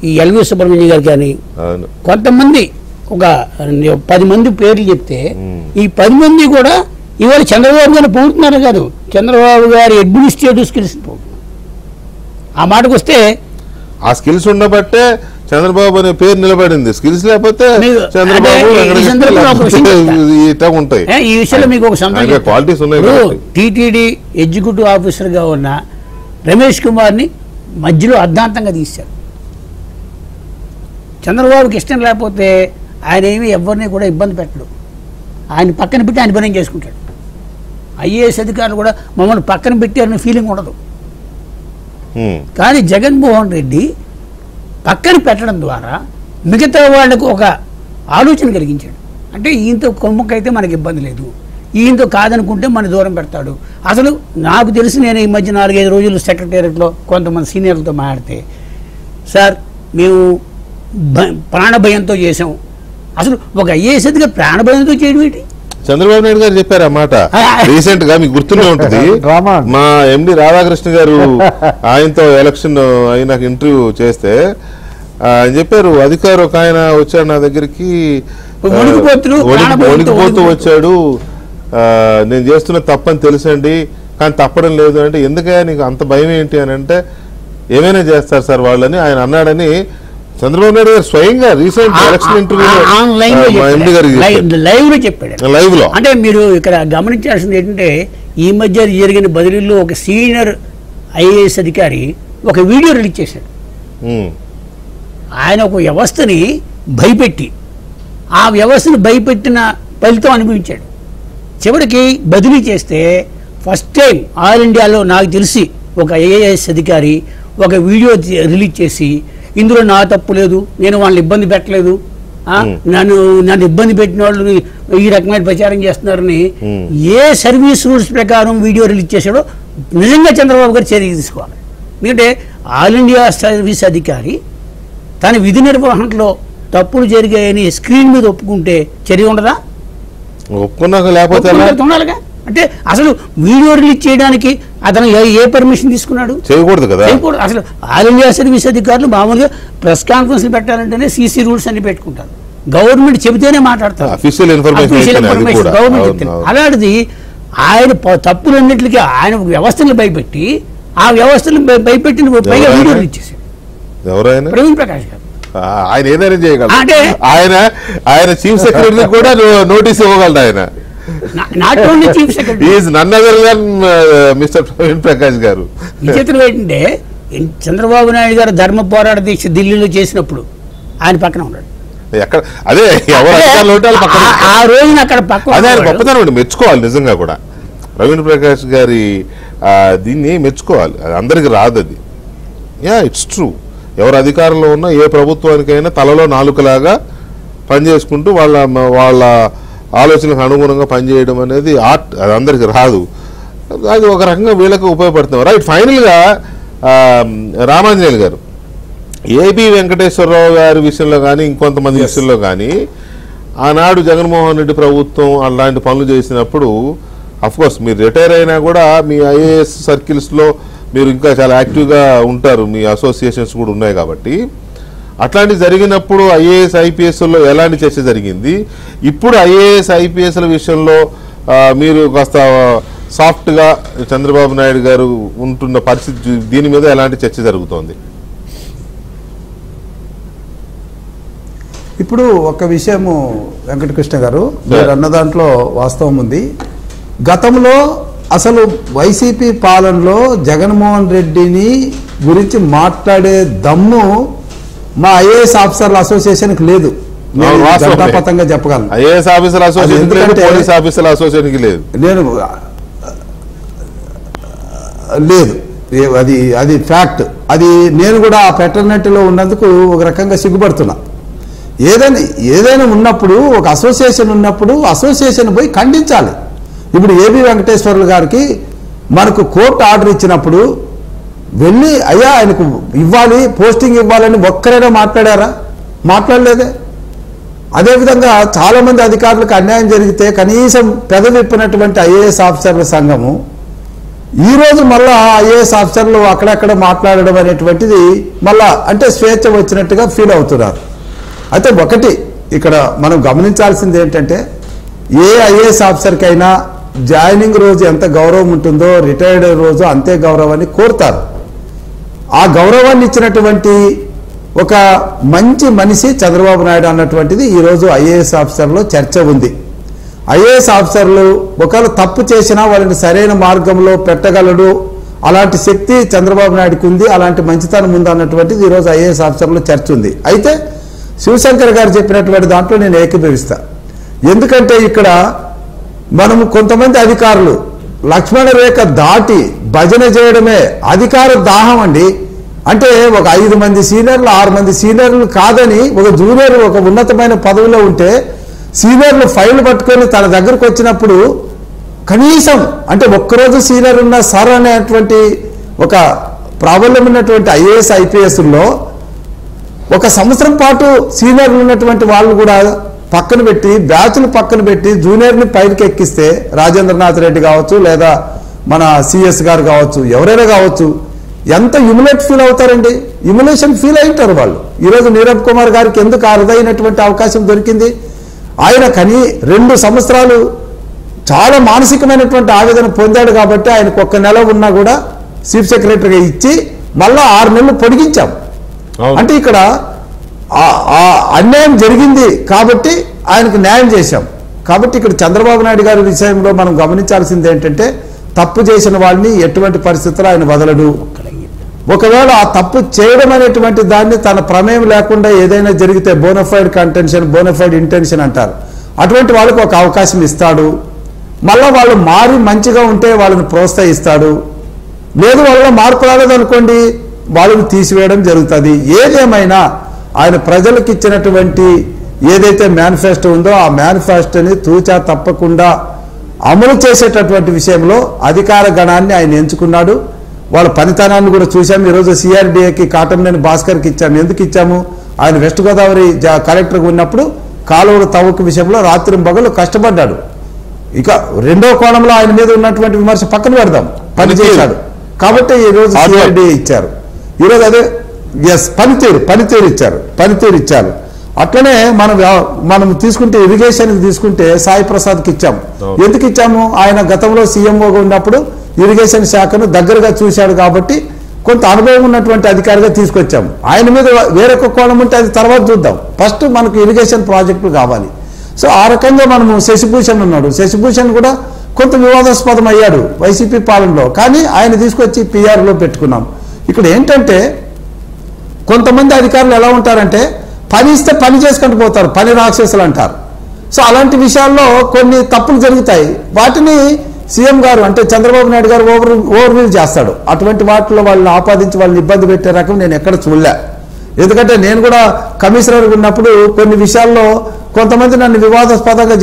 ఈ ఎల్వి సుబ్రహ్మణ్యం గారు కానీ, కొంతమంది ఒక 10 మంది పేర్లు చెప్తే ఈ 10 మంది కూడా ఇవాళ చంద్రబాబు గారిని పొగుడుతున్నారు కాదు, చంద్రబాబు గారి అడ్మినిస్ట్రేటివ్ స్కిల్స్ పొగుడుతున్నారు. ఆ మాటకు వస్తే ఆ స్కిల్స్ ఉండబట్టే చంద్రబాబు అనే పేరు నిలబడింది. స్కిల్స్ లేకపోతే చంద్రబాబు ఉంటాయి. ఈ విషయంలో మీకు ఒక క్వాలిటీస్ ఉన్నాయి. టీటీడీ ఎగ్జిక్యూటివ్ ఆఫీసర్గా ఉన్న రమేష్ కుమార్ని మధ్యలో అర్ధాంతంగా తీశారు. చంద్రబాబుకి ఇష్టం లేకపోతే ఆయన ఏమి ఎవరిని కూడా ఇబ్బంది పెట్టడు, ఆయన పక్కన పెట్టి ఆయన పని చేసుకుంటాడు. ఐఏఎస్ అధికారులు కూడా మమ్మల్ని పక్కన పెట్టారనే ఫీలింగ్ ఉండదు. కానీ జగన్మోహన్ రెడ్డి పక్కన పెట్టడం ద్వారా మిగతా వాళ్లకు ఒక ఆలోచన కలిగించాడు. అంటే ఈయనతో కొమ్మకైతే మనకి ఇబ్బంది లేదు, ఈయనతో కాదనుకుంటే మన దూరం పెడతాడు. అసలు నాకు తెలిసి నేను ఈ మధ్య 4-5 రోజులు సెక్రటేరియట్లో కొంతమంది సీనియర్లతో మాట్లాడితే, సార్ మేము ప్రాణభయంతో చేసాం. అసలు ఒక ఐఏఎస్ అధికారి ప్రాణభయంతో చేయడం ఏంటి? చంద్రబాబు నాయుడు గారు చెప్పారు ఆ మాట రీసెంట్ గా, మీకు గుర్తునే ఉంటుంది. మా ఎండి రాధాకృష్ణ గారు ఆయనతో ఎలక్షన్ అయినా ఇంటర్వ్యూ చేస్తే ఆయన చెప్పారు, అధికారి ఒక ఆయన వచ్చాడు నా దగ్గరికి, వణికిపోతూ వచ్చాడు, నేను చేస్తున్న తప్పని తెలుసండి కానీ తప్పడం లేదు అంటే, ఎందుకయ్యా నీకు అంత భయం ఏంటి అని అంటే, ఏమైనా చేస్తారు సార్ వాళ్ళని ఆయన అన్నాడని చంద్రబాబు నాయుడు గారు స్వయంగా రీసెంట్ ఎలక్షన్ ఇంటర్వ్యూలో చెప్పాడు. లైవ్ లో అంటే మీరు ఇక్కడ గమనించాల్సింది ఏంటంటే, ఈ మధ్య జరిగిన బదిలీలో ఒక సీనియర్ ఐఏఎస్ అధికారి ఒక వీడియో రిలీజ్ చేశాడు. ఆయన ఒక వ్యవస్థని భయపెట్టి ఆ వ్యవస్థను భయపెట్టిన ఫలితం అనుభవించాడు. చివరికి బదిలీ చేస్తే ఫస్ట్ టైం ఆల్ ఇండియాలో నాకు తెలిసి ఒక ఐఏఎస్ అధికారి ఒక వీడియో రిలీజ్ చేసి, ఇందులో నా తప్పు లేదు, నేను వాళ్ళని ఇబ్బంది పెట్టలేదు, నన్ను ఇబ్బంది పెట్టిన వాళ్ళు ఈ రకమైన ప్రచారం చేస్తున్నారని ఏ సర్వీస్ రూల్స్ ప్రకారం వీడియో రిలీజ్ చేశాడో నిజంగా చంద్రబాబు గారు చర్య తీసుకోవాలి. ఎందుకంటే ఆల్ ఇండియా సర్వీస్ అధికారి తన విధి నిర్వహణలో తప్పులు జరిగాయని స్క్రీన్ మీద ఒప్పుకుంటే చర్య ఉండదా? ఒప్పుకున్నాక లేకపోతే ఉండాలిగా. అంటే అసలు వీడియో రిలీజ్ చేయడానికి అతను ఏ పర్మిషన్ తీసుకున్నాడు? చేయకూడదు కదా. అసలు ఆల్ ఇండియా సర్వీస్ అధికారులు మామూలుగా ప్రెస్ కాన్ఫరెన్స్ పెట్టాలంటేనే సీసీ రూల్స్ అన్ని పెట్టుకుంటారు. గవర్నమెంట్ చెబితేనే మాట్లాడతారు. అఫీషియల్ ఇన్ఫర్మేషన్ గవర్నమెంట్ చెప్తుంది. అలాంటిది ఆయన తప్పులన్నింటికి ఆయన వ్యవస్థను భయపెట్టి ఆ వ్యవస్థను భయపెట్టిన పైగా వీడియో రిలీజ్ చేశారు. ఎవరైనా ప్రవీణ్ ప్రకాష్ గారు ఆయన ఏదైనా చేయగలరు. అంటే ఆయన చీఫ్ సెక్రటరీ కూడా నోటీస్ ఇవ్వగలరు. ఆయన not only chief secretary, none other than mister Praveen Prakash గారు. విచిత్రం ఏంటంటే చంద్రబాబు నాయుడు గారు ధర్మ పోరాట దీక్ష ఢిల్లీలో చేసినప్పుడు ఆయన పక్కన ఉన్నాడు. ఎక్కడ అదే ఆ రోజున అక్కడ పక్కన అదే ఆయన గొప్పతనం మెచ్చుకోవాలి. నిజంగా కూడా ప్రవీణ్ ప్రకాష్ గారి దీన్ని మెచ్చుకోవాలి. అది అందరికి రాదు. అది ఇట్స్ ట్రూ. ఎవరు అధికారంలో ఉన్నా ఏ ప్రభుత్వానికైనా తలలో నాలుకలాగా పనిచేసుకుంటూ వాళ్ళ ఆలోచనలకు అనుగుణంగా పనిచేయడం అనేది ఆర్ట్. అది అందరికి రాదు. అది ఒక రకంగా వీళ్ళకి ఉపయోగపడుతుంది. రైట్. ఫైనల్గా రామాంజనేయులు గారు, ఏబి వెంకటేశ్వరరావు గారి విషయంలో కానీ ఇంకొంతమంది విషయంలో కానీ ఆనాడు జగన్మోహన్ రెడ్డి ప్రభుత్వం అలాంటి పనులు చేసినప్పుడు అఫ్కోర్స్ మీరు రిటైర్ అయినా కూడా మీ ఐఏఎస్ సర్కిల్స్లో మీరు ఇంకా చాలా యాక్టివ్గా ఉంటారు. మీ అసోసియేషన్స్ కూడా ఉన్నాయి కాబట్టి అట్లాంటి జరిగినప్పుడు ఐఏఎస్ ఐపీఎస్లో ఎలాంటి చర్చ జరిగింది? ఇప్పుడు ఐఏఎస్ ఐపీఎస్ల విషయంలో మీరు కాస్త సాఫ్ట్గా చంద్రబాబు నాయుడు గారు ఉంటున్న పరిస్థితి, దీని మీద ఎలాంటి చర్చ జరుగుతోంది? ఇప్పుడు ఒక విషయము వెంకటకృష్ణ గారు మీరు అన్న దాంట్లో వాస్తవం ఉంది. గతంలో అసలు వైసీపీ పాలనలో జగన్మోహన్ రెడ్డిని గురించి మాట్లాడే దమ్ము మా ఐఏఎస్ ఆఫీసర్ల అసోసియేషన్కి లేదు. గంటాపతంగా చెప్పగలను. ఐఏఎస్ ఆఫీసర్ అసోసియేషన్, పోలీస్ ఆఫీసర్ల అసోసియేషన్కి లేదు. నేను లేదు, అది ఫ్యాక్ట్. అది నేను కూడా ఆ పెటర్నెట్లో ఉన్నందుకు ఒక రకంగా సిగ్గుపడుతున్నా. ఏదైనా ఉన్నప్పుడు ఒక అసోసియేషన్ ఉన్నప్పుడు అసోసియేషన్ పోయి ఖండించాలి. ఇప్పుడు ఏబి వెంకటేశ్వర్లు గారికి మనకు కోర్టు ఆర్డర్ ఇచ్చినప్పుడు వెళ్ళి అయ్యా ఆయనకు ఇవ్వాలి, పోస్టింగ్ ఇవ్వాలని ఒక్కరైనా మాట్లాడారా? మాట్లాడలేదే. అదేవిధంగా చాలామంది అధికారులకు అన్యాయం జరిగితే కనీసం పెదవిప్పినటువంటి ఐఏఎస్ ఆఫీసర్ల సంఘము ఈరోజు మళ్ళా ఐఏఎస్ ఆఫీసర్లు అక్కడక్కడ మాట్లాడడం అనేటువంటిది మళ్ళా అంటే స్వేచ్ఛ వచ్చినట్టుగా ఫీల్ అవుతున్నారు. అయితే ఒకటి ఇక్కడ మనం గమనించాల్సింది ఏంటంటే ఏ ఐఏఎస్ ఆఫీసర్కైనా జాయినింగ్ రోజు ఎంత గౌరవం ఉంటుందో రిటైర్డ్ రోజు అంతే గౌరవాన్ని కోరుతారు. ఆ గౌరవాన్ని ఇచ్చినటువంటి ఒక మంచి మనిషి చంద్రబాబు నాయుడు అన్నటువంటిది ఈరోజు ఐఏఎస్ ఆఫీసర్లో చర్చ ఉంది. ఐఏఎస్ ఆఫీసర్లు ఒకవేళ తప్పు చేసినా వాళ్ళని సరైన మార్గంలో పెట్టగలడు, అలాంటి శక్తి చంద్రబాబు నాయుడుకి ఉంది, అలాంటి మంచితనం ఉంది అన్నటువంటిది ఈరోజు ఐఏఎస్ ఆఫీసర్లో చర్చ ఉంది. అయితే శివశంకర్ గారు చెప్పినటువంటి దాంట్లో నేను ఏకీభవిస్తా. ఎందుకంటే ఇక్కడ మనము కొంతమంది అధికారులు లక్ష్మణ రేఖ దాటి భజన చేయడమే అధికార దాహం అండి. అంటే ఒక 5 మంది సీనియర్లు 6 మంది సీనియర్లు కాదని ఒక జూనియర్ ఒక ఉన్నతమైన పదవిలో ఉంటే సీనియర్లు ఫైల్ పట్టుకొని తన దగ్గరకు వచ్చినప్పుడు కనీసం అంటే ఒక్కరోజు సీనియర్ ఉన్న సార్ అనేటువంటి ఒక ప్రాబల్యం ఉన్నటువంటి ఐఏఎస్ ఐపీఎస్లో 1 సంవత్సరం పాటు సీనియర్లు ఉన్నటువంటి వాళ్ళు కూడా పక్కన పెట్టి బ్యాచ్లు పక్కన పెట్టి జూనియర్ని పైకి ఎక్కిస్తే రాజేంద్రనాథ్ రెడ్డి కావచ్చు లేదా మన సిఎస్ గారు కావచ్చు ఎవరైనా కావచ్చు ఎంత హ్యూమిలేట్ ఫీల్ అవుతారండి. హ్యూమిలేషన్ ఫీల్ అయింటారు వాళ్ళు. ఈరోజు నీరబ్ కుమార్ గారికి ఎందుకు అరుదైనటువంటి అవకాశం దొరికింది? ఆయన 2 సంవత్సరాలు చాలా మానసికమైనటువంటి ఆవేదన పొందాడు కాబట్టి ఆయనకు 1 నెల ఉన్నా కూడా చీఫ్ సెక్రటరీగా ఇచ్చి మళ్ళా 6 నెలలు పొడిగించాం. అంటే ఇక్కడ అన్యాయం జరిగింది కాబట్టి ఆయనకు న్యాయం చేశాం. కాబట్టి ఇక్కడ చంద్రబాబు నాయుడు గారి విషయంలో మనం గమనించాల్సింది ఏంటంటే తప్పు చేసిన వాళ్ళని ఎటువంటి పరిస్థితుల్లో ఆయన వదలడు. ఒకవేళ ఆ తప్పు చేయడం అనేటువంటి దాన్ని తన ప్రమేయం లేకుండా ఏదైనా జరిగితే బోనఫైడ్ కంటెన్షన్ బోనఫైడ్ ఇంటెన్షన్ అంటారు, అటువంటి వాళ్ళకు ఒక అవకాశం ఇస్తాడు. మళ్ళీ వాళ్ళు మారి మంచిగా ఉంటే వాళ్ళని ప్రోత్సహిస్తాడు. లేదు వాళ్ళ మార్పు రాలేదనుకోండి వాళ్ళని తీసివేయడం జరుగుతుంది. ఏదేమైనా ఆయన ప్రజలకు ఇచ్చినటువంటి ఏదైతే మేనిఫెస్టో ఉందో ఆ మేనిఫెస్టోని తూచా తప్పకుండా అమలు చేసేటటువంటి విషయంలో అధికార గణాన్ని ఆయన ఎంచుకున్నాడు. వాళ్ళ పనితనాన్ని కూడా చూసాము. ఈరోజు సిఆర్డీఏకి కాటంనేని భాస్కర్కి ఇచ్చాము. ఎందుకు ఇచ్చాము? ఆయన వెస్ట్ గోదావరి కలెక్టర్గా ఉన్నప్పుడు కాలువల తవ్వక విషయంలో రాత్రింబగలు కష్టపడ్డాడు. ఇక రెండో కోణంలో ఆయన మీద ఉన్నటువంటి విమర్శ పక్కన పెడదాం, పని చేశాడు కాబట్టి ఈరోజు సిఆర్డీఏ ఇచ్చారు. ఈరోజు అదే పనితీరు ఇచ్చారు. అట్లనే మనం తీసుకుంటే ఇరిగేషన్కి తీసుకుంటే సాయి ప్రసాద్కి ఇచ్చాము. ఎందుకు ఇచ్చాము? ఆయన గతంలో సీఎంఓగా ఉన్నప్పుడు ఇరిగేషన్ శాఖను దగ్గరగా చూశాడు కాబట్టి కొంత అనుభవం ఉన్నటువంటి అధికారిగా తీసుకొచ్చాము. ఆయన మీద వేరొక కోణం ఉంటే అది తర్వాత చూద్దాం. ఫస్ట్ మనకు ఇరిగేషన్ ప్రాజెక్టులు కావాలి. సో ఆ రకంగా మనము శశిభూషణ్ ఉన్నాడు. శశిభూషణ్ కూడా కొంత వివాదాస్పదం అయ్యాడు వైసీపీ పాలనలో, కానీ ఆయన తీసుకొచ్చి పిఆర్లో పెట్టుకున్నాం. ఇక్కడ ఏంటంటే కొంతమంది అధికారులు ఎలా ఉంటారంటే పని ఇస్తే పని చేసుకుంటూ పోతారు, పని రాక్షసులు అంటారు. సో అలాంటి విషయాల్లో కొన్ని తప్పులు జరుగుతాయి. వాటిని సీఎం గారు అంటే చంద్రబాబు నాయుడు గారు ఓవర్వ్యూ చేస్తాడు. అటువంటి వాటిలో వాళ్ళని ఆపాదించి వాళ్ళని ఇబ్బంది పెట్టే రకం నేను ఎక్కడ చూడలే. ఎందుకంటే నేను కూడా కమిషనర్ ఉన్నప్పుడు కొన్ని విషయాల్లో కొంతమంది నన్ను వివాదాస్పదంగా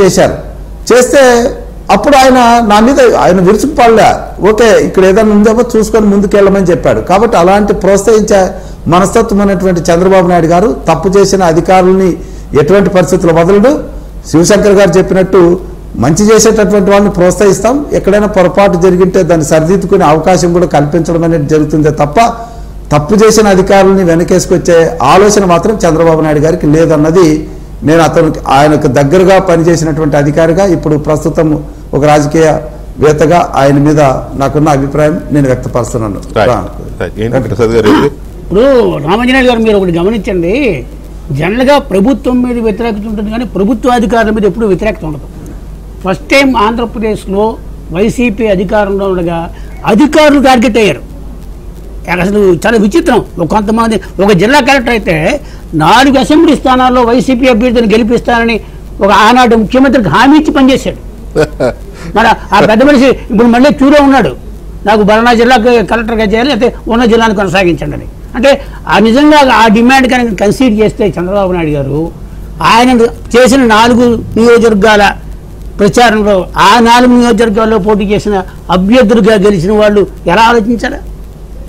చేస్తే అప్పుడు నా మీద ఆయన విరుచుకుపడలే. ఓకే, ఇక్కడ ఏదైనా ఉందేమో చూసుకొని ముందుకెళ్ళమని చెప్పాడు. కాబట్టి అలాంటి ప్రోత్సహించే మనస్తత్వం అనేటువంటి చంద్రబాబు నాయుడు గారు తప్పు చేసిన అధికారుల్ని ఎటువంటి పరిస్థితుల్లో వదలడు. శివశంకర్ గారు చెప్పినట్టు మంచి చేసేటటువంటి వాళ్ళని ప్రోత్సహిస్తాం. ఎక్కడైనా పొరపాటు జరిగింటే దాన్ని సరిదిద్దుకునే అవకాశం కూడా కల్పించడం అనేది జరుగుతుందే తప్ప తప్పు చేసిన అధికారుల్ని వెనకేసుకొచ్చే ఆలోచన మాత్రం చంద్రబాబు నాయుడు గారికి లేదన్నది నేను ఆయనకు దగ్గరగా పనిచేసినటువంటి అధికారిగా ఇప్పుడు ప్రస్తుతం ఒక రాజకీయవేత్తగా ఆయన మీద నాకున్న అభిప్రాయం నేను వ్యక్తపరుస్తున్నాను. ఇప్పుడు రామాంజనేయులు గారు మీరు ఒకటి గమనించండి, జనరల్గా ప్రభుత్వం మీద వ్యతిరేకత ఉంటుంది కానీ ప్రభుత్వ అధికారుల మీద ఎప్పుడు వ్యతిరేకత ఉండదు. ఫస్ట్ టైం ఆంధ్రప్రదేశ్లో వైసీపీ అధికారంలో ఉండగా అధికారులు టార్గెట్ అయ్యారు. అసలు చాలా విచిత్రం. కొంతమంది ఒక జిల్లా కలెక్టర్ అయితే 4 అసెంబ్లీ స్థానాల్లో వైసీపీ అభ్యర్థిని గెలిపిస్తానని ఒక ఆనాడు ముఖ్యమంత్రికి హామీ ఇచ్చి పనిచేశాడు. మరి ఆ పెద్ద మనిషి ఇప్పుడు మళ్ళీ చూరే ఉన్నాడు, నాకు బలనా జిల్లాకు కలెక్టర్గా చేయాలి అయితే ఉన్న జిల్లాను కొనసాగించండి అని. అంటే ఆ నిజంగా ఆ డిమాండ్ కనుక కన్సిడర్ చేస్తే చంద్రబాబు నాయుడు గారు ఆయన చేసిన 4 నియోజకవర్గాల ప్రచారంలో ఆ 4 నియోజకవర్గాల్లో పోటీ చేసిన అభ్యర్థులుగా గెలిచిన వాళ్ళు ఎలా ఆలోచించారా?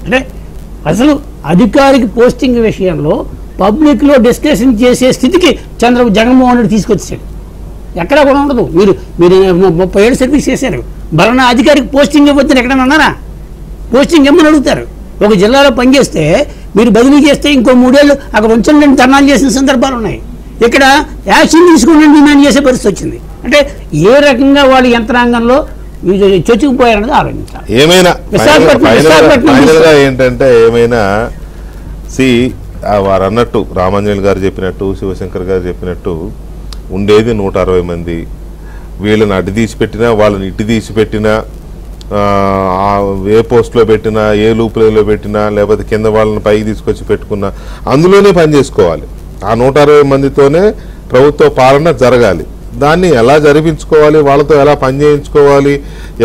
అంటే అసలు అధికారికి పోస్టింగ్ విషయంలో పబ్లిక్లో డిస్కషన్ చేసే స్థితికి జగన్మోహన్ రెడ్డి తీసుకొచ్చాడు. ఎక్కడా కూడా ఉండదు. మీరు 30 ఏళ్ళు సర్వీస్ చేశారు, బలనా అధికారికి పోస్టింగ్ ఇవ్వద్దని ఎక్కడైనా అన్నారా? పోస్టింగ్ ఇమ్మని అడుగుతారు. ఒక జిల్లాలో పనిచేస్తే మీరు బదిలీ చేస్తే ఇంకో 3 ఏళ్ళు అక్కడ ఉంచండి ధర్నాలు చేసిన సందర్భాలు ఉన్నాయి. ఇక్కడ యాక్షన్ తీసుకోండి డిమాండ్ చేసే పరిస్థితి వచ్చింది. అంటే ఏ రకంగా వాళ్ళు యంత్రాంగంలో చొచ్చుకుపోయారనేది ఆలోచించాలి. ఏమైనా ఏంటంటే ఏమైనా వారు అన్నట్టు రామాంజనేయులు గారు చెప్పినట్టు శివశంకర్ గారు చెప్పినట్టు ఉండేది 160 మంది. వీళ్ళని అడ్డు తీసిపెట్టినా వాళ్ళని ఇటు తీసిపెట్టినా ఏ పోస్ట్లో పెట్టినా ఏ లూప్లో పెట్టినా లేకపోతే కింద వాళ్ళని పైకి తీసుకొచ్చి పెట్టుకున్నా అందులోనే పని చేసుకోవాలి. ఆ 160 మందితోనే ప్రభుత్వ పాలన జరగాలి. దాన్ని ఎలా జరిపించుకోవాలి, వాళ్ళతో ఎలా పనిచేయించుకోవాలి,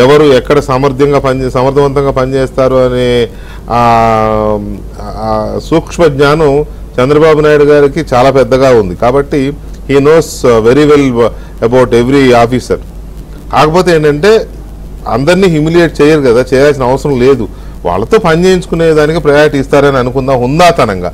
ఎవరు ఎక్కడ సమర్థవంతంగా పనిచేస్తారు అనే సూక్ష్మ జ్ఞానం చంద్రబాబు నాయుడు గారికి చాలా పెద్దగా ఉంది. కాబట్టి he knows very well about every officer. కాకపోతే ఏంటంటే అందరినీ హ్యూమిలియేట్ చేయరు కదా, చేయాల్సిన అవసరం లేదు. వాళ్ళతో పని చేయించుకునే దానికి ప్రయారిటీ ఇస్తారని అనుకుందాం హుందాతనంగా.